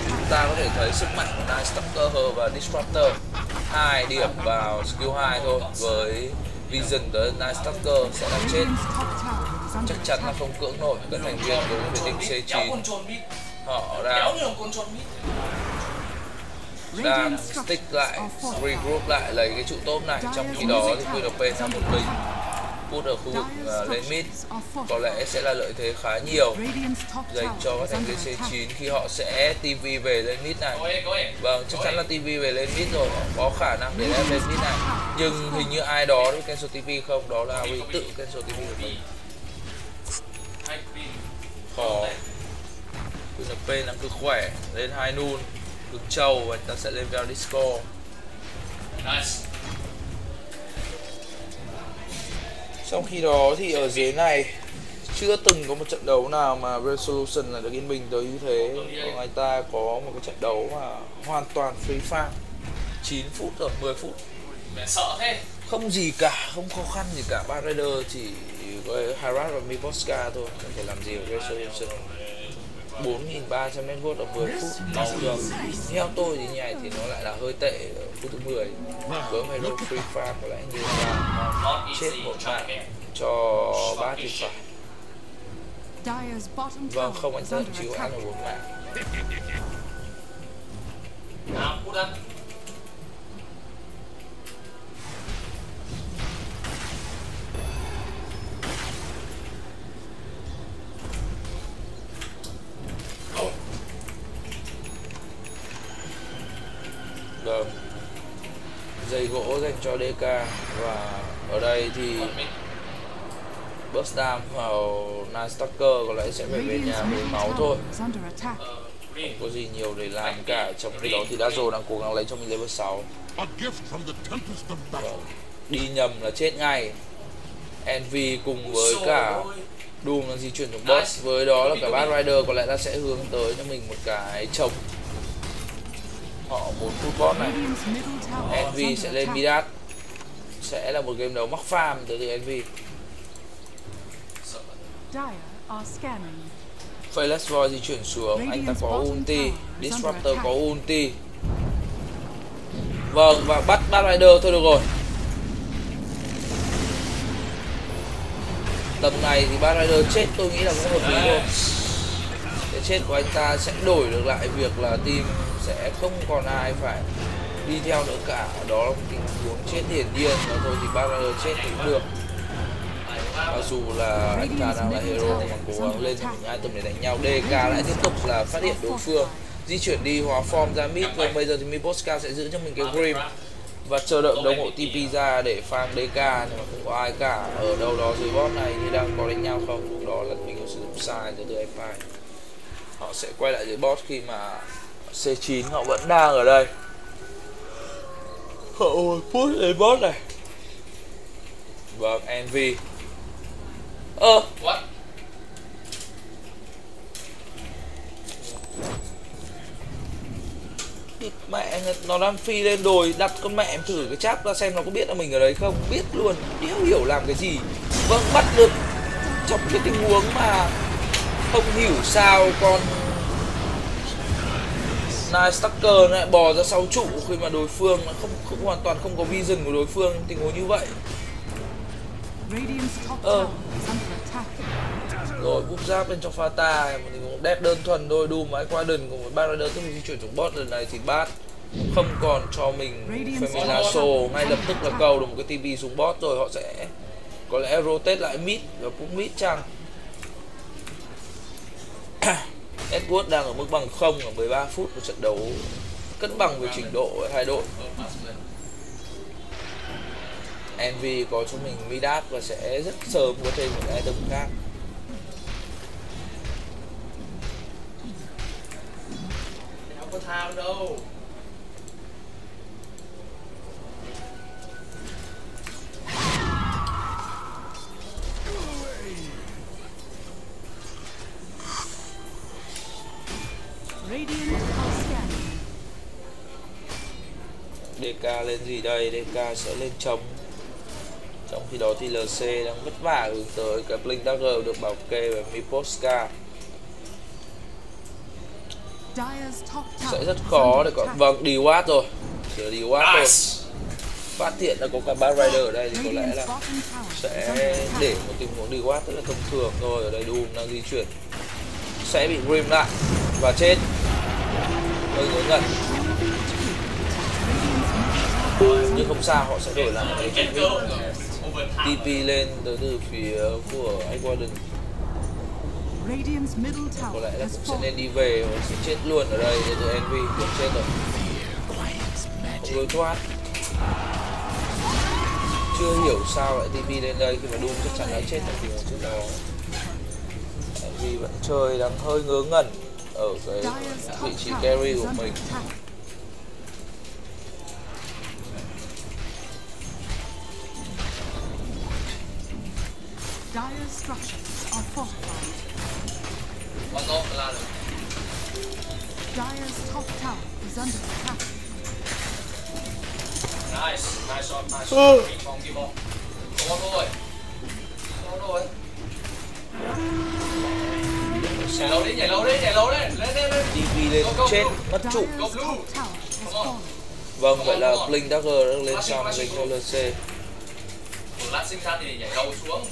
chúng ta có thể thấy sức mạnh của Night Stalker và Disruptor. 2 điểm vào skill 2 thôi. Với Vision tới Night Stalker sẽ làm chết. Chắc chắn là không cưỡng nổi các thành viên của vệ tinh C9. Họ đang stick lại, regroup lại lấy cái trụ top này. Trong khi đó thì QNP sang một mình put ở khu vực lên mid có lẽ sẽ là lợi thế khá nhiều dành cho các thành viên C9 khi họ sẽ TV về lên mid này. Vâng, chắc chắn là TV về lên mid rồi, có khả năng để lên mid này. Nhưng hình như ai đó đi cancel TV không, đó là vì tự cancel TV của mình. Khó. QNP đang cực khỏe, lên 2 nun cực trâu và ta sẽ lên vào Discord. Trong khi đó thì ở dưới này chưa từng có một trận đấu nào mà Resolution là được yên bình tới như thế. Người ta có một cái trận đấu mà hoàn toàn free farm 9 phút rồi, 10 phút. Mẹ sợ thế. Không gì cả, không khó khăn gì cả. Bad Rider chỉ với Harat và Miposka thôi, không thể làm gì với Resolution. 4.300 network ở 10 phút được. Theo tôi thì như này thì nó lại là hơi tệ ở phút thứ 10. Với một hero free farm có lẽ như là chết một mạng cho 3 thì phải. Vâng, không, anh thậm chí ăn ở 4 mạng. Vâng, dây gỗ dành cho DK và ở đây thì burst down vào Night Stalker có lẽ sẽ phải về nhà với máu thôi, không có gì nhiều để làm cả. Trong khi đó thì Dazzle đang cố gắng lấy cho mình level 6. Vâng, đi nhầm là chết ngay. Envy cùng với cả Doom đang di chuyển xuống boss, với đó là cả Bad Rider có lẽ là sẽ hướng tới cho mình một cái trồng. Họ muốn full bot này. Envy sẽ lên Midas. Sẽ là một game đấu mắc farm tới từ Envy. Fearless Void di chuyển xuống, anh ta có ulti, Disruptor có ulti. Vâng, và bắt Bad Rider thôi được rồi. Tầm này thì Bad Rider chết tôi nghĩ là cũng hợp lý thôi. Cái chết của anh ta sẽ đổi được lại việc là team sẽ không còn ai phải đi theo nữa cả. Đó là một tình huống chết hiển nhiên, và thôi thì Bad Rider chết thì cũng được. Mặc dù là anh ta đang là hero mà cố gắng lên cho mình item để đánh nhau. DK lại tiếp tục là phát hiện đối phương, di chuyển đi hóa form ra mid. Và bây giờ thì Miposka sẽ giữ cho mình cái Grim và chờ đợi đồng hộ TP ra để farm DK, nhưng mà không có ai cả. Ở đâu đó dưới bot này thì đang có đánh nhau không? Đó là mình có sử dụng sai từ F5. Họ sẽ quay lại dưới bot khi mà C9 họ vẫn đang ở đây. Họ push đến bot này. Vâng, Envy. What? Mẹ nó đang phi lên đồi, đặt con mẹ em thử cái cháp ra xem nó có biết là mình ở đấy không. Biết luôn, đéo hiểu làm cái gì. Vâng, bắt được trong cái tình huống mà không hiểu sao con Night Stalker lại bò ra sau trụ khi mà đối phương nó không hoàn toàn không có vision của đối phương tình huống như vậy. Rồi búp giáp bên trong Fata, một tình huống đẹp đơn thuần thôi. Doom và Quadrant cùng với Bad Rider tiếp tục di chuyển xuống bot. Lần này thì Bad không còn cho mình Feminaso, ngay lập tức là cầu được một cái TP xuống bot rồi. Họ sẽ có lẽ rotate lại mid và put mid chăng. Edward đang ở mức bằng 0 ở 13 phút của trận đấu cân bằng về trình độ ở hai đội. Envy có cho mình Midas và sẽ rất sớm có thêm một item khác. Không có tham đâu. DK lên gì đây? DK sẽ lên chống. Trong khi đó thì LC đang vất vả hướng tới cái Blink Dagger được bảo kê bởi Miposka. Sẽ rất khó để có... Vâng, D-Watt rồi. Chỉ là D-Watt thôi. Phát hiện là có cả ba Rider ở đây thì có lẽ là sẽ để một tình huống D-Watt rất là thông thường thôi. Ở đây Doom đang di chuyển. Sẽ bị Grim lại và chết. Hơi ngớ ngẩn. Nhưng không sao, họ sẽ đổi lại cái TP lên từ phía của Iquaden. Có lẽ là cũng sẽ nên đi về và sẽ chết luôn ở đây từ Envy. Cũng chết rồi. Không lối thoát. Chưa hiểu sao lại TP lên đây khi mà Doom chắc chắn đã chết trong tình huống trước đó. Envy vẫn chơi đang hơi ngớ ngẩn ở cái vị trí carry của mình. Dire structures are fortified. Dire's top tower is under attack. Nice shot, nice shot. Keep on. Có rồi. Nhảy lâu đi. Lên. TP lên chết, mất trụ. Vâng, vậy là Blink Dagger đang lên xong Blink cho LC. Một lát sinh ra thì nhảy lâu xuống.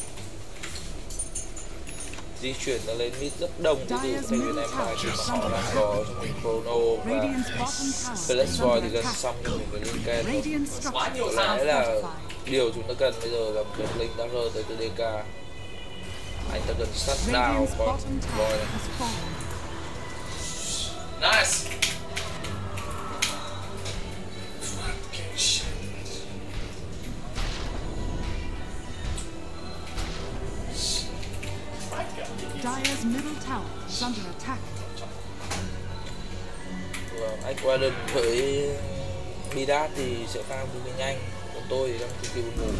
Di chuyển ra lên mid rất đông từ thành viên Empire thì họ đang có trong mình Chrono và Felix Void thì gần xong cho mình cái Linken. Có lẽ là điều chúng ta cần bây giờ là một cái Blink Dagger tới từ DK. Anh ta cần shut down con Void này. Nice. Dire's middle tower is under attack. Iquaden với Midas thì sẽ farm cực nhanh, còn tôi thì đang cực kỳ buồn ngủ.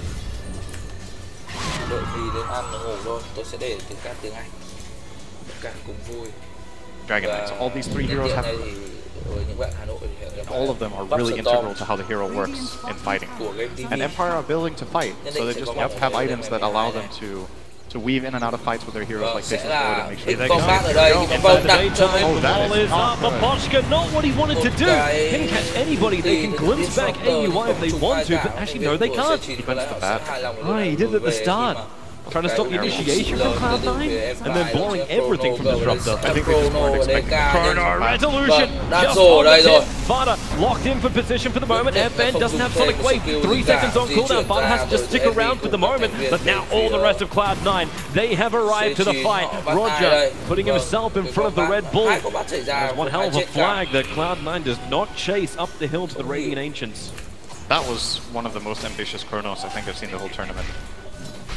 Đợi gì đến ăn và ngủ thôi, tôi sẽ để tiếng cát tiếng Anh. Tất cả cùng vui. Dragon Knights, all these three heroes have... All of them are really integral to how the hero works in fighting. And Empire are willing to fight, so they just have items that allow them to weave in and out of fights with their heroes like Jason Ford and make sure they the ball is up, but Boschka not what he wanted to do. Can catch anybody, they can glimpse back AUI if they want to, but actually no they can't. He went to the bat. Oh, he did it at the start. Trying to stop the initiation from Cloud9 and then blowing everything from Disruptor. I think they just weren't expecting Chrono Resolution just on the tip. Vada locked in for position for the moment. FN doesn't have Sonic Wave. 3 seconds on cooldown. Vada has to just stick around for the moment. But now all the rest of Cloud9, they have arrived to the fight. Roger putting himself in front of the Red Bull. There's one hell of a flag that Cloud9 does not chase up the hill to the Radiant Ancients. That was one of the most ambitious Chronos I think I've seen the whole tournament.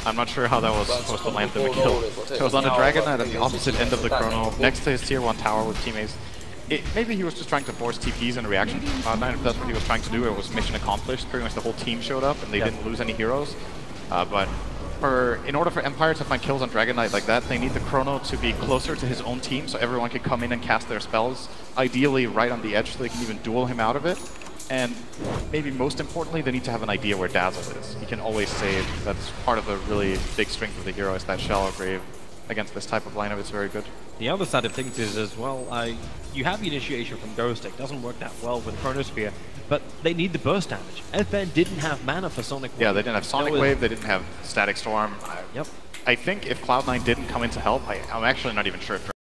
I'm not sure how that was supposed to land the kill. It was on a Dragon Knight at the opposite end of the Chrono, next to his tier 1 tower with teammates. Maybe he was just trying to force TPs in reaction. If that's what he was trying to do, it was mission accomplished. Pretty much the whole team showed up and they didn't lose any heroes. But in order for Empire to find kills on Dragon Knight like that, they need the Chrono to be closer to his own team so everyone can come in and cast their spells, ideally right on the edge so they can even duel him out of it. And maybe most importantly, they need to have an idea where Dazzle is. He can always save. That's part of the really big strength of the hero, is that shallow grave. Against this type of lineup, it's very good. The other side of things is as well, you have the initiation from Ghost Deck, doesn't work that well with Chronosphere, but they need the burst damage. FN didn't have mana for Sonic Wave. Yeah, they didn't have Sonic Wave, they didn't have Static Storm. Yep. I think if Cloud9 didn't come in to help, I'm actually not even sure if